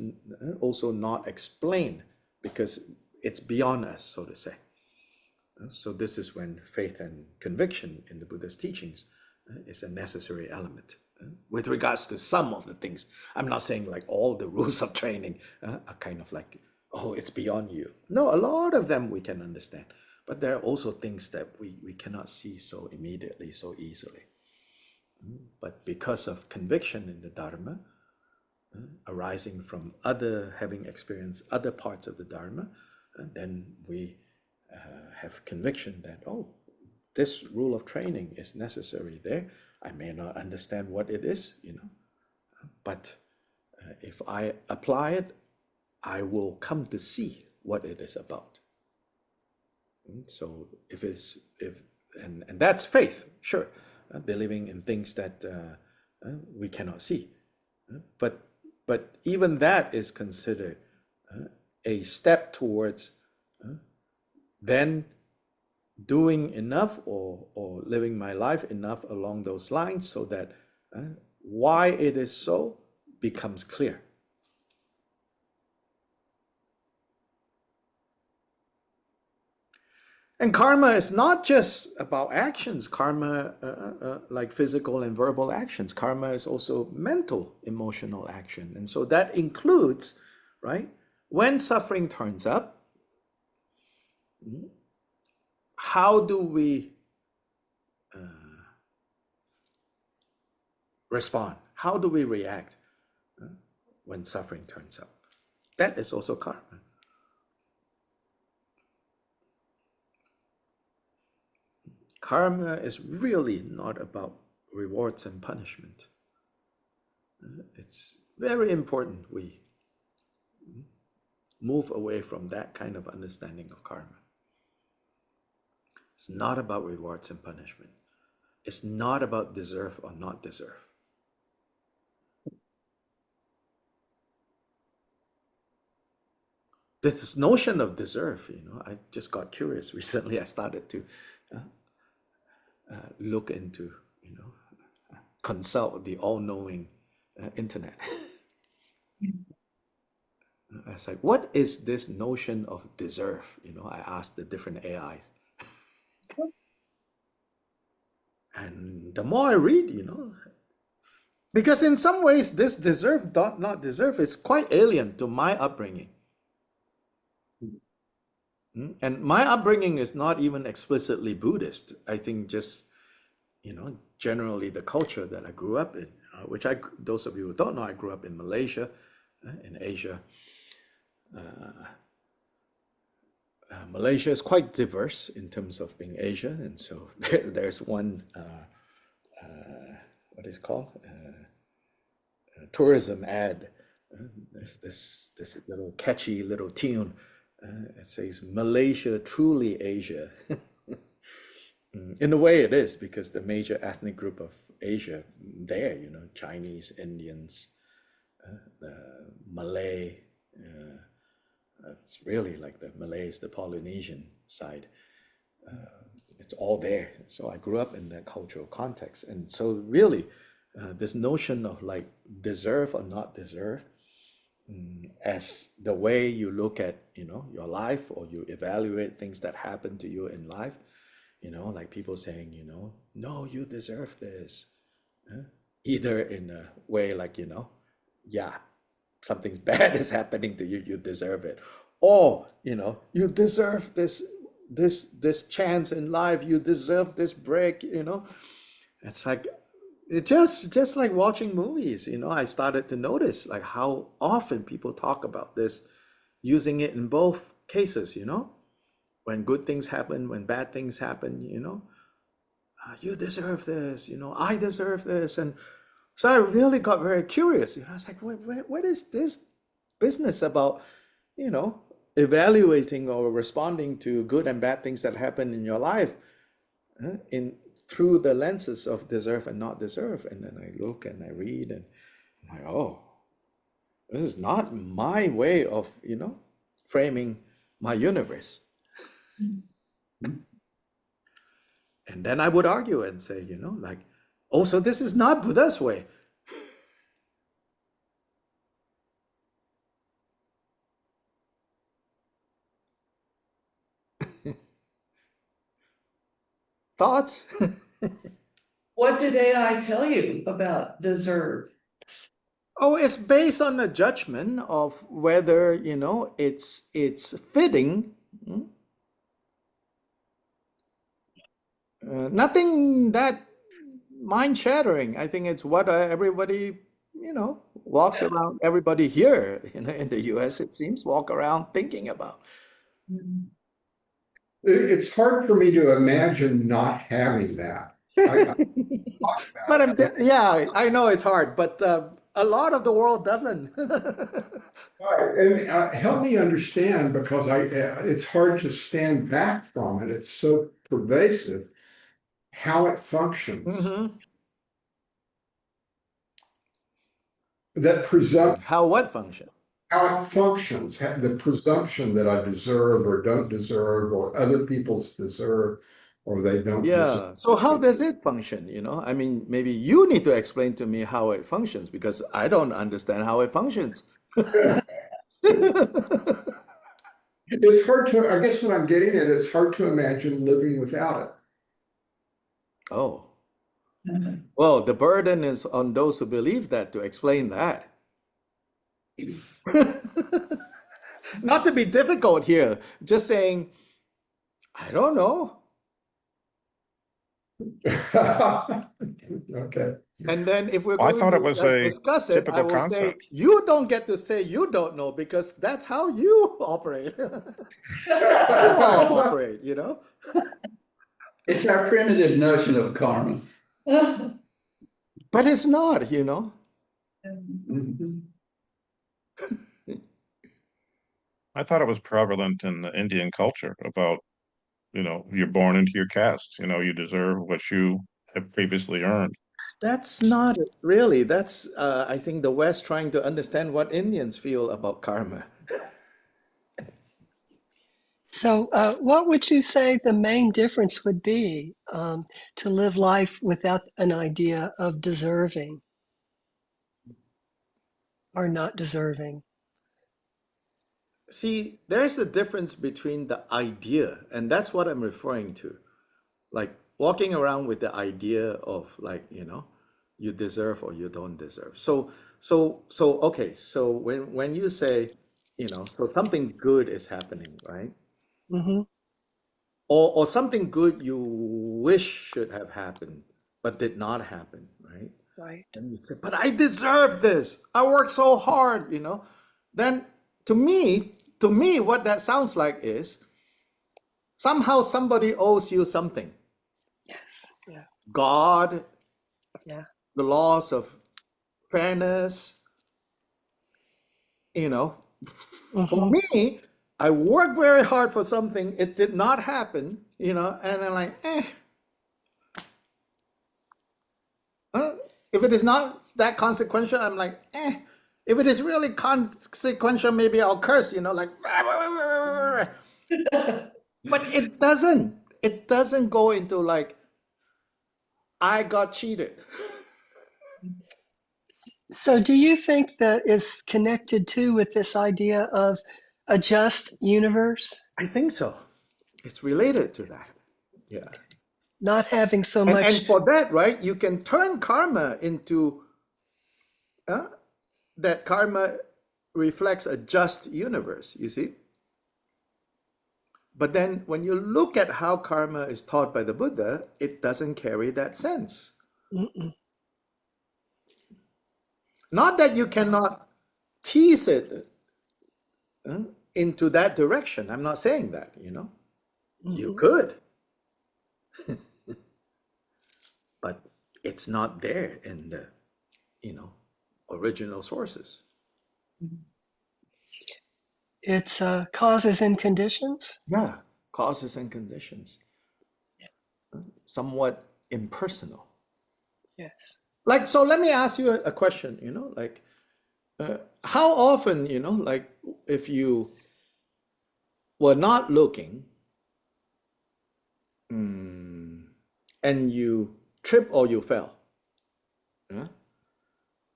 [SPEAKER 1] also not explained because it's beyond us, so to say. So this is when faith and conviction in the Buddha's teachings is a necessary element. With regards to some of the things, I'm not saying like all the rules of training are kind of like, oh, it's beyond you. No, a lot of them we can understand. But there are also things that we cannot see so immediately, so easily. But because of conviction in the Dharma, arising from having experienced other parts of the Dharma, then we have conviction that, oh, this rule of training is necessary there. I may not understand what it is, but if I apply it, I will come to see what it is about. So and that's faith, sure, believing in things that we cannot see, but even that is considered a step towards then doing enough or living my life enough along those lines so that why it is so becomes clear. And karma is not just about actions. Karma, like physical and verbal actions. Karma is also mental, emotional action. And so that includes, right, when suffering turns up, how do we respond? How do we react when suffering turns up? That is also karma. Karma is really not about rewards and punishment. It's very important we move away from that kind of understanding of karma. It's not about rewards and punishment. It's not about deserve or not deserve. This notion of deserve, I just got curious recently. I started to look into, consult the all-knowing internet. I was like, what is this notion of deserve? I asked the different AIs. And the more I read, because in some ways this deserve, not deserve, is quite alien to my upbringing. And my upbringing is not even explicitly Buddhist. I think just, generally the culture that I grew up in, which those of you who don't know, I grew up in Malaysia, in Asia. Malaysia is quite diverse in terms of being Asia, and so there's one, what is it called? Tourism ad. There's this little catchy little tune. It says, Malaysia, truly Asia. In a way it is, because the major ethnic group of Asia there, Chinese, Indians, the Malay. It's really like the Malays, the Polynesian side. It's all there. So I grew up in that cultural context, and so really, this notion of like deserve or not deserve, as the way you look at your life, or you evaluate things that happen to you in life, like people saying, no, you deserve this, either in a way like, yeah, something's bad is happening to you, you deserve it, or you deserve this chance in life, you deserve this break. It's like, it just like watching movies. I started to notice like how often people talk about this, using it in both cases. When good things happen, when bad things happen, you deserve this, I deserve this. And so I really got very curious. I was like, what is this business about, evaluating or responding to good and bad things that happen in your life, through the lenses of deserve and not deserve? And then I look and I read, and I'm like, oh, this is not my way of, framing my universe. And then I would argue and say, like, oh, so this is not Buddha's way. Thoughts?
[SPEAKER 3] What did AI tell you about deserve?
[SPEAKER 1] Oh, it's based on a judgment of whether, it's fitting. Nothing that mind-shattering. I think it's what everybody, walks around, everybody here, in the US, it seems, walk around thinking about.
[SPEAKER 4] It's hard for me to imagine not having that.
[SPEAKER 1] But yeah, I know it's hard, but a lot of the world doesn't.
[SPEAKER 4] Right, and help me understand, because it's hard to stand back from it. It's so pervasive how it functions.
[SPEAKER 1] Mhm.
[SPEAKER 4] That
[SPEAKER 1] How what function?
[SPEAKER 4] how it functions, the presumption that I deserve or don't deserve, or other people's deserve, or they don't
[SPEAKER 1] Yeah.
[SPEAKER 4] deserve.
[SPEAKER 1] So how does it function? I mean, maybe you need to explain to me how it functions, because I don't understand how it functions.
[SPEAKER 4] It's hard to, I guess what I'm getting at, it's hard to imagine living without it.
[SPEAKER 1] Oh, well, the burden is on those who believe that to explain that. Not to be difficult here, just saying, I don't know.
[SPEAKER 4] Okay.
[SPEAKER 1] And then if we're
[SPEAKER 6] Well, I
[SPEAKER 1] going
[SPEAKER 6] thought
[SPEAKER 1] to
[SPEAKER 6] it was a
[SPEAKER 1] discuss it, I
[SPEAKER 6] typical
[SPEAKER 1] will say,
[SPEAKER 6] concept.
[SPEAKER 1] you don't get to say you don't know, because that's how you operate. You all operate,
[SPEAKER 5] It's our primitive notion of karma.
[SPEAKER 1] But it's not,
[SPEAKER 5] Mhm.
[SPEAKER 6] I thought it was prevalent in the Indian culture about, you're born into your caste, you deserve what you have previously earned.
[SPEAKER 1] That's not it, really. That's, I think, the West trying to understand what Indians feel about karma.
[SPEAKER 7] So, what would you say the main difference would be to live life without an idea of deserving or not deserving?
[SPEAKER 1] See, there's a difference between the idea, and that's what I'm referring to. Like walking around with the idea of like, you deserve or you don't deserve. So okay, so when you say, so something good is happening, right?
[SPEAKER 7] Hmm.
[SPEAKER 1] Or something good you wish should have happened, but did not happen, right?
[SPEAKER 7] Right.
[SPEAKER 1] And you say, but I deserve this. I worked so hard, Then to me, what that sounds like is somehow somebody owes you something.
[SPEAKER 7] Yes. Yeah.
[SPEAKER 1] God,
[SPEAKER 7] Yeah.
[SPEAKER 1] the laws of fairness, For me, I worked very hard for something, it did not happen, and I'm like, if it is not that consequential, I'm like, If it is really consequential, maybe I'll curse, like, but it doesn't. It doesn't go into like, I got cheated.
[SPEAKER 7] So do you think that is connected too with this idea of a just universe,
[SPEAKER 1] I think so. It's related to that. Yeah.
[SPEAKER 7] not having so
[SPEAKER 1] And
[SPEAKER 7] much?
[SPEAKER 1] for that, right, you can turn karma into that karma reflects a just universe, you see? But then when you look at how karma is taught by the Buddha, it doesn't carry that sense.
[SPEAKER 7] Mm-mm.
[SPEAKER 1] Not that you cannot tease it into that direction. I'm not saying that, You
[SPEAKER 7] Mhm.
[SPEAKER 1] could. But it's not there in the, original sources.
[SPEAKER 7] It's causes and conditions.
[SPEAKER 1] Yeah. Causes and conditions. Somewhat impersonal.
[SPEAKER 7] Yes.
[SPEAKER 1] Like, so let me ask you a question, like, how often, like, if you were not looking, and you trip or you fell, yeah?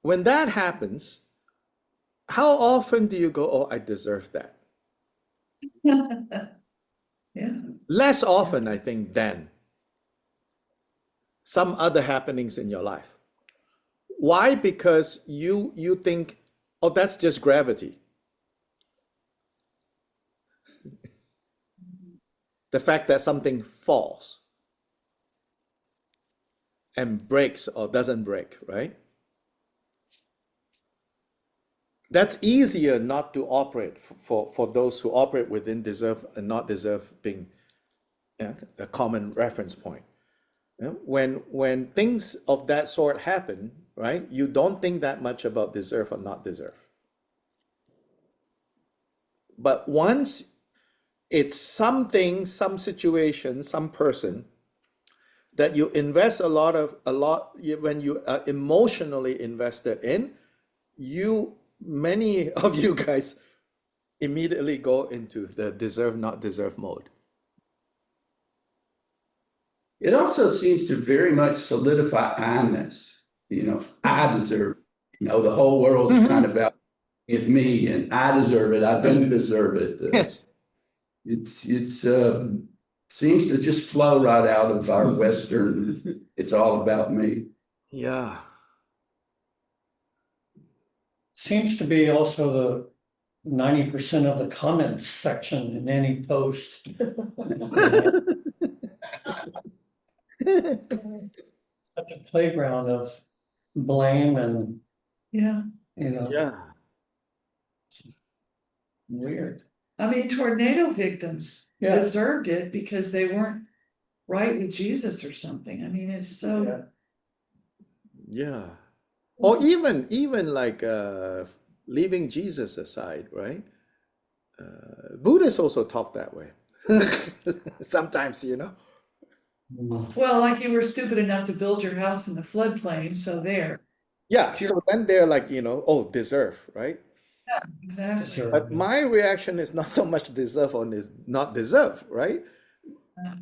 [SPEAKER 1] When that happens, how often do you go, oh, I deserve that?
[SPEAKER 3] Yeah,
[SPEAKER 1] Less often, I think, than some other happenings in your life. Why? Because you think, oh, that's just gravity. The fact that something falls and breaks or doesn't break, right? That's easier not to operate for those who operate within deserve and not deserve being a common reference point. When things of that sort happen, right, you don't think that much about deserve or not deserve. But once it's something, some situation, some person that you invest a lot, when you are emotionally invested in, many of you guys immediately go into the deserve, not deserve mode.
[SPEAKER 5] It also seems to very much solidify I-ness. I deserve, the whole world's kind of about me and I deserve it. I don't deserve it.
[SPEAKER 1] Yes.
[SPEAKER 5] It's seems to just flow right out of our Western, it's all about me.
[SPEAKER 1] Yeah.
[SPEAKER 2] Seems to be also the 90% of the comments section in any post. Such a playground of blame and,
[SPEAKER 3] yeah.
[SPEAKER 1] Yeah.
[SPEAKER 2] weird.
[SPEAKER 3] I mean, tornado victims
[SPEAKER 2] Yeah.
[SPEAKER 3] deserved it because they weren't right with Jesus or something. I mean, it's so,
[SPEAKER 1] Yeah. Or even like leaving Jesus aside, right? Buddhists also talk that way. Sometimes,
[SPEAKER 3] well, like you were stupid enough to build your house in the floodplain, so there.
[SPEAKER 1] Yeah,
[SPEAKER 3] Sure.
[SPEAKER 1] so then they're like, oh, deserve, right?
[SPEAKER 3] Exactly.
[SPEAKER 2] Deserve.
[SPEAKER 1] But my reaction is not so much deserve or is not deserve, right?
[SPEAKER 3] Yeah.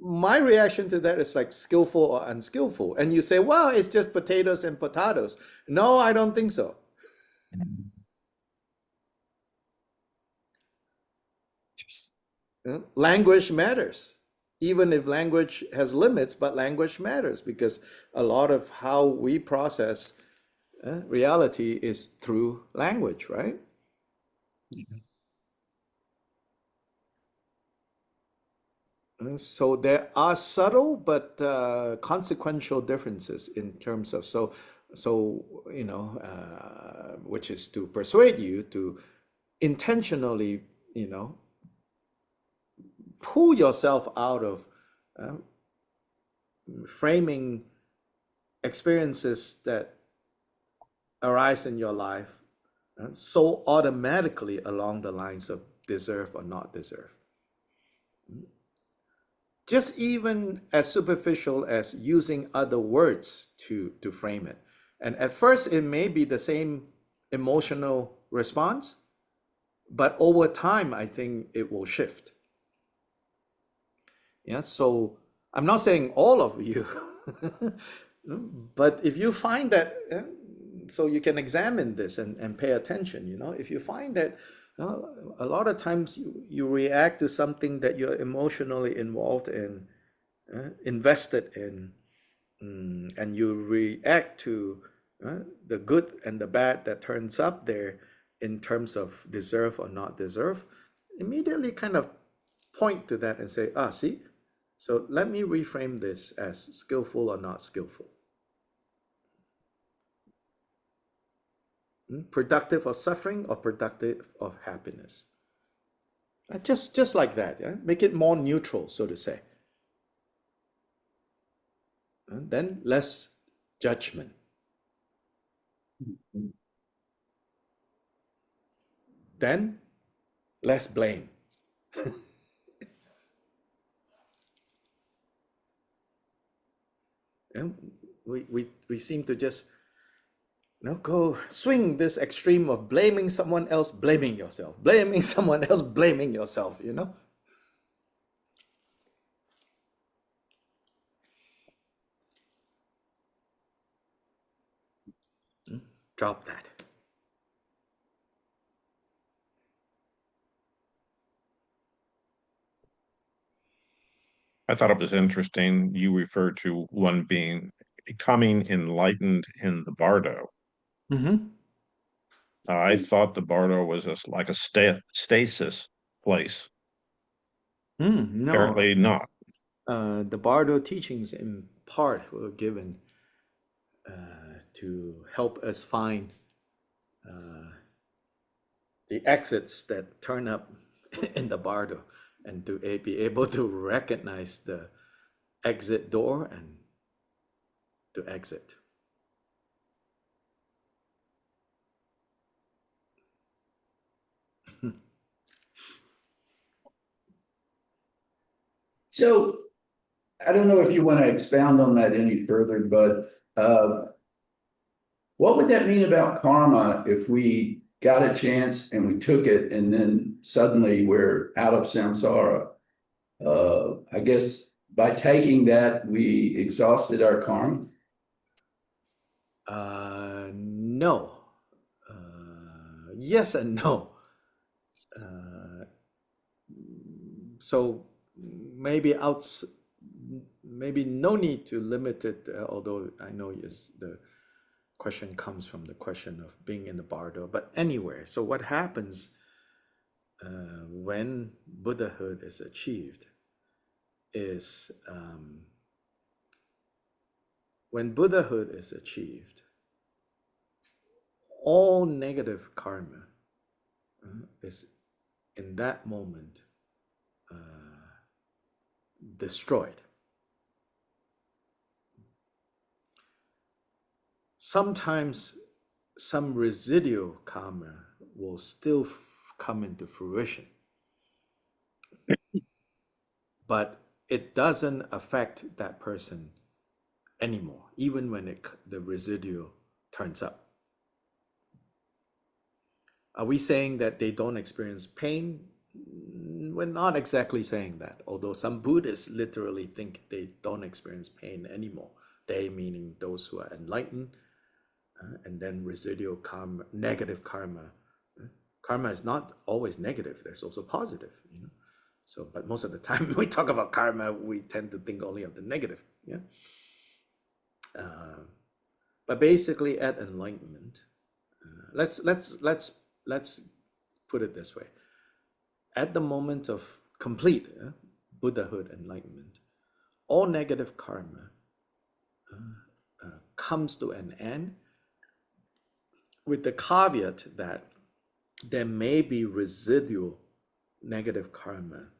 [SPEAKER 1] My reaction to that is like skillful or unskillful. And you say, well, it's just potatoes and potatoes. No, I don't think so. Language matters. Even if language has limits, but language matters because a lot of how we process reality is through language, right? So there are subtle but consequential differences in terms of which is to persuade you to intentionally pull yourself out of framing experiences that arise in your life so automatically along the lines of deserve or not deserve. Just even as superficial as using other words to frame it. And at first it may be the same emotional response, but over time, I think it will shift. Yeah, so I'm not saying all of you, but if you find that, so you can examine this and pay attention, if you find that a lot of times you react to something that you're emotionally involved in, invested in, and you react to the good and the bad that turns up there in terms of deserve or not deserve, immediately kind of point to that and say, see, so let me reframe this as skillful or not skillful. Productive of suffering or productive of happiness. Just like that, yeah? Make it more neutral, so to say. And then less judgment. Then less blame. And we seem to just go swing this extreme of blaming someone else, blaming yourself, blaming someone else, blaming yourself, Drop that.
[SPEAKER 6] I thought it was interesting. You referred to one being becoming enlightened in the Bardo.
[SPEAKER 1] Mm-hmm.
[SPEAKER 6] I thought the Bardo was like a stasis place.
[SPEAKER 1] No.
[SPEAKER 6] Apparently not.
[SPEAKER 1] The Bardo teachings in part were given to help us find the exits that turn up in the Bardo, and to be able to recognize the exit door and to exit.
[SPEAKER 5] So I don't know if you want to expound on that any further, but what would that mean about karma if we got a chance and we took it and then suddenly we're out of samsara? I guess by taking that, we exhausted our karma.
[SPEAKER 1] No. Yes and no. So maybe no need to limit it, although I know yes, the question comes from the question of being in the Bardo, but anywhere. So what happens when Buddhahood is achieved is when Buddhahood is achieved, all negative karma is in that moment destroyed. Sometimes some residual karma will still come into fruition, but it doesn't affect that person anymore, even when the residual turns up. Are we saying that they don't experience pain? We're not exactly saying that, although some Buddhists literally think they don't experience pain anymore. They meaning those who are enlightened, and then residual karma, negative karma. Karma is not always negative, there's also positive, So, but most of the time when we talk about karma, we tend to think only of the negative, yeah? But basically at enlightenment, let's put it this way. At the moment of complete Buddhahood enlightenment, all negative karma comes to an end, with the caveat that there may be residual negative karma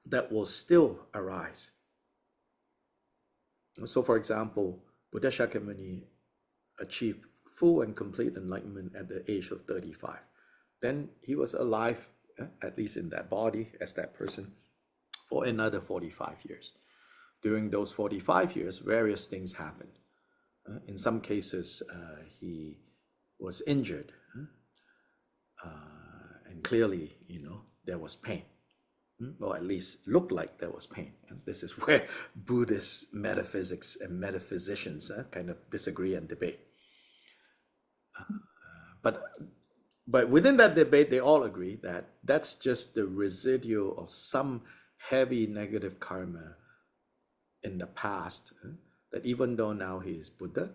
[SPEAKER 1] that will still arise. So for example, Buddha Shakyamuni achieved full and complete enlightenment at the age of 35. Then he was alive, at least in that body, as that person, for another 45 years. During those 45 years, various things happened. In some cases, he was injured, and clearly, there was pain, or at least looked like there was pain. And this is where Buddhist metaphysics and metaphysicians kind of disagree and debate. But within that debate, they all agree that that's just the residual of some heavy negative karma in the past, that even though now he is Buddha,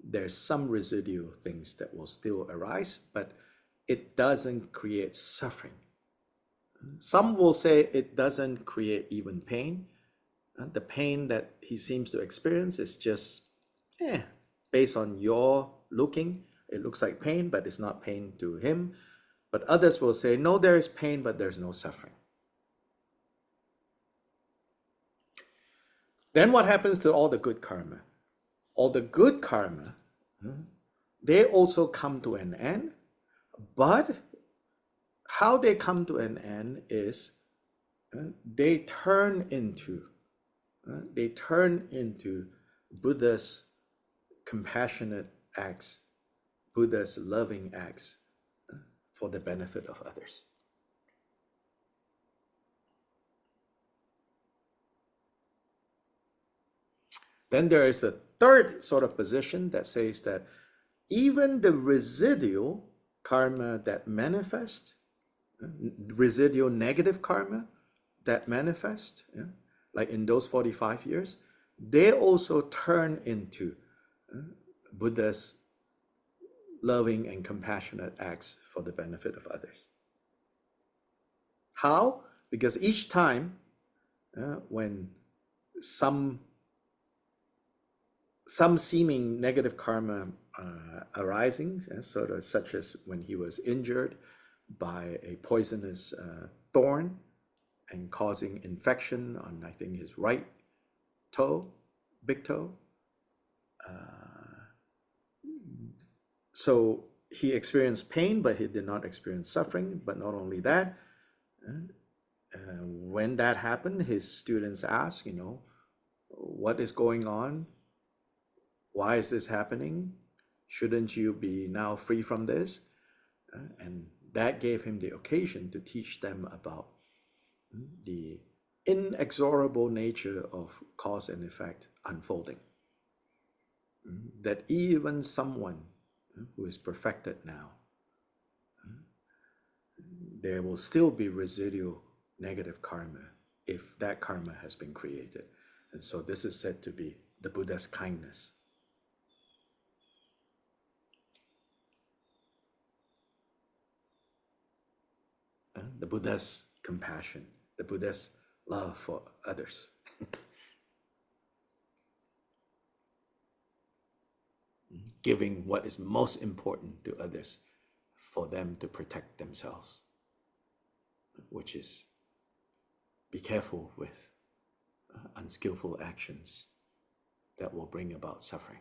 [SPEAKER 1] there's some residual things that will still arise, but it doesn't create suffering. Some will say it doesn't create even pain. The pain that he seems to experience is just, based on your looking, it looks like pain, but it's not pain to him. But others will say, no, there is pain, but there's no suffering. Then what happens to all the good karma? All the good karma, they also come to an end, but how they come to an end is they turn into Buddha's compassionate acts, Buddha's loving acts for the benefit of others. Then there is a third sort of position that says that even the residual karma that manifests, residual negative karma that manifest, like in those 45 years, they also turn into Buddha's loving and compassionate acts for the benefit of others. How? Because each time when some seeming negative karma arising, sort of such as when he was injured by a poisonous thorn and causing infection on, I think, his right toe, big toe. So he experienced pain, but he did not experience suffering. But not only that, when that happened, his students asked, what is going on? Why is this happening? Shouldn't you be now free from this? And that gave him the occasion to teach them about the inexorable nature of cause and effect unfolding. That even someone who is perfected now, there will still be residual negative karma if that karma has been created. And so this is said to be the Buddha's kindness. The Buddha's compassion, the Buddha's love for others. Giving what is most important to others for them to protect themselves, which is be careful with unskillful actions that will bring about suffering.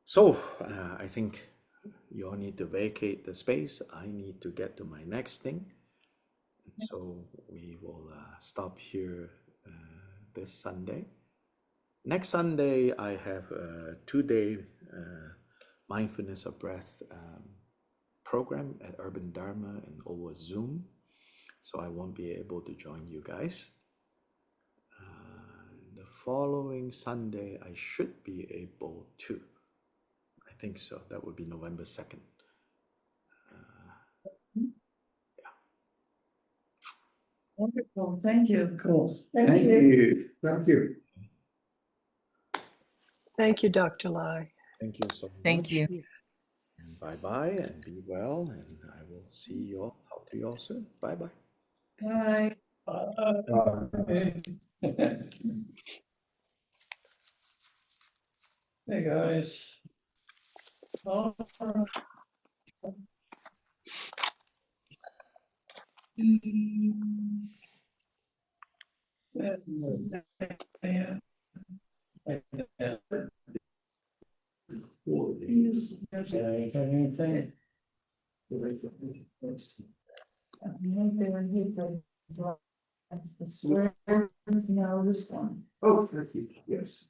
[SPEAKER 1] So I think you all need to vacate the space. I need to get to my next thing. So we will stop here this Sunday. Next Sunday, I have a 2-day mindfulness of breath program at Urban Dharma and over Zoom. So I won't be able to join you guys. The following Sunday, I should be able to. I think so. That would be November 2nd.
[SPEAKER 3] Wonderful, thank you.
[SPEAKER 2] Cool.
[SPEAKER 5] Thank you.
[SPEAKER 4] Thank you.
[SPEAKER 7] Thank you, Dr. Lai.
[SPEAKER 1] Thank you so much.
[SPEAKER 8] Thank you.
[SPEAKER 1] And bye-bye and be well. And I will see you all, talk to you all soon. Bye-bye.
[SPEAKER 3] Bye.
[SPEAKER 2] Hey, guys. Oh.
[SPEAKER 3] Yeah.
[SPEAKER 2] Anything?
[SPEAKER 3] That's the square, no, this one.
[SPEAKER 4] Oh, thank you. Yes.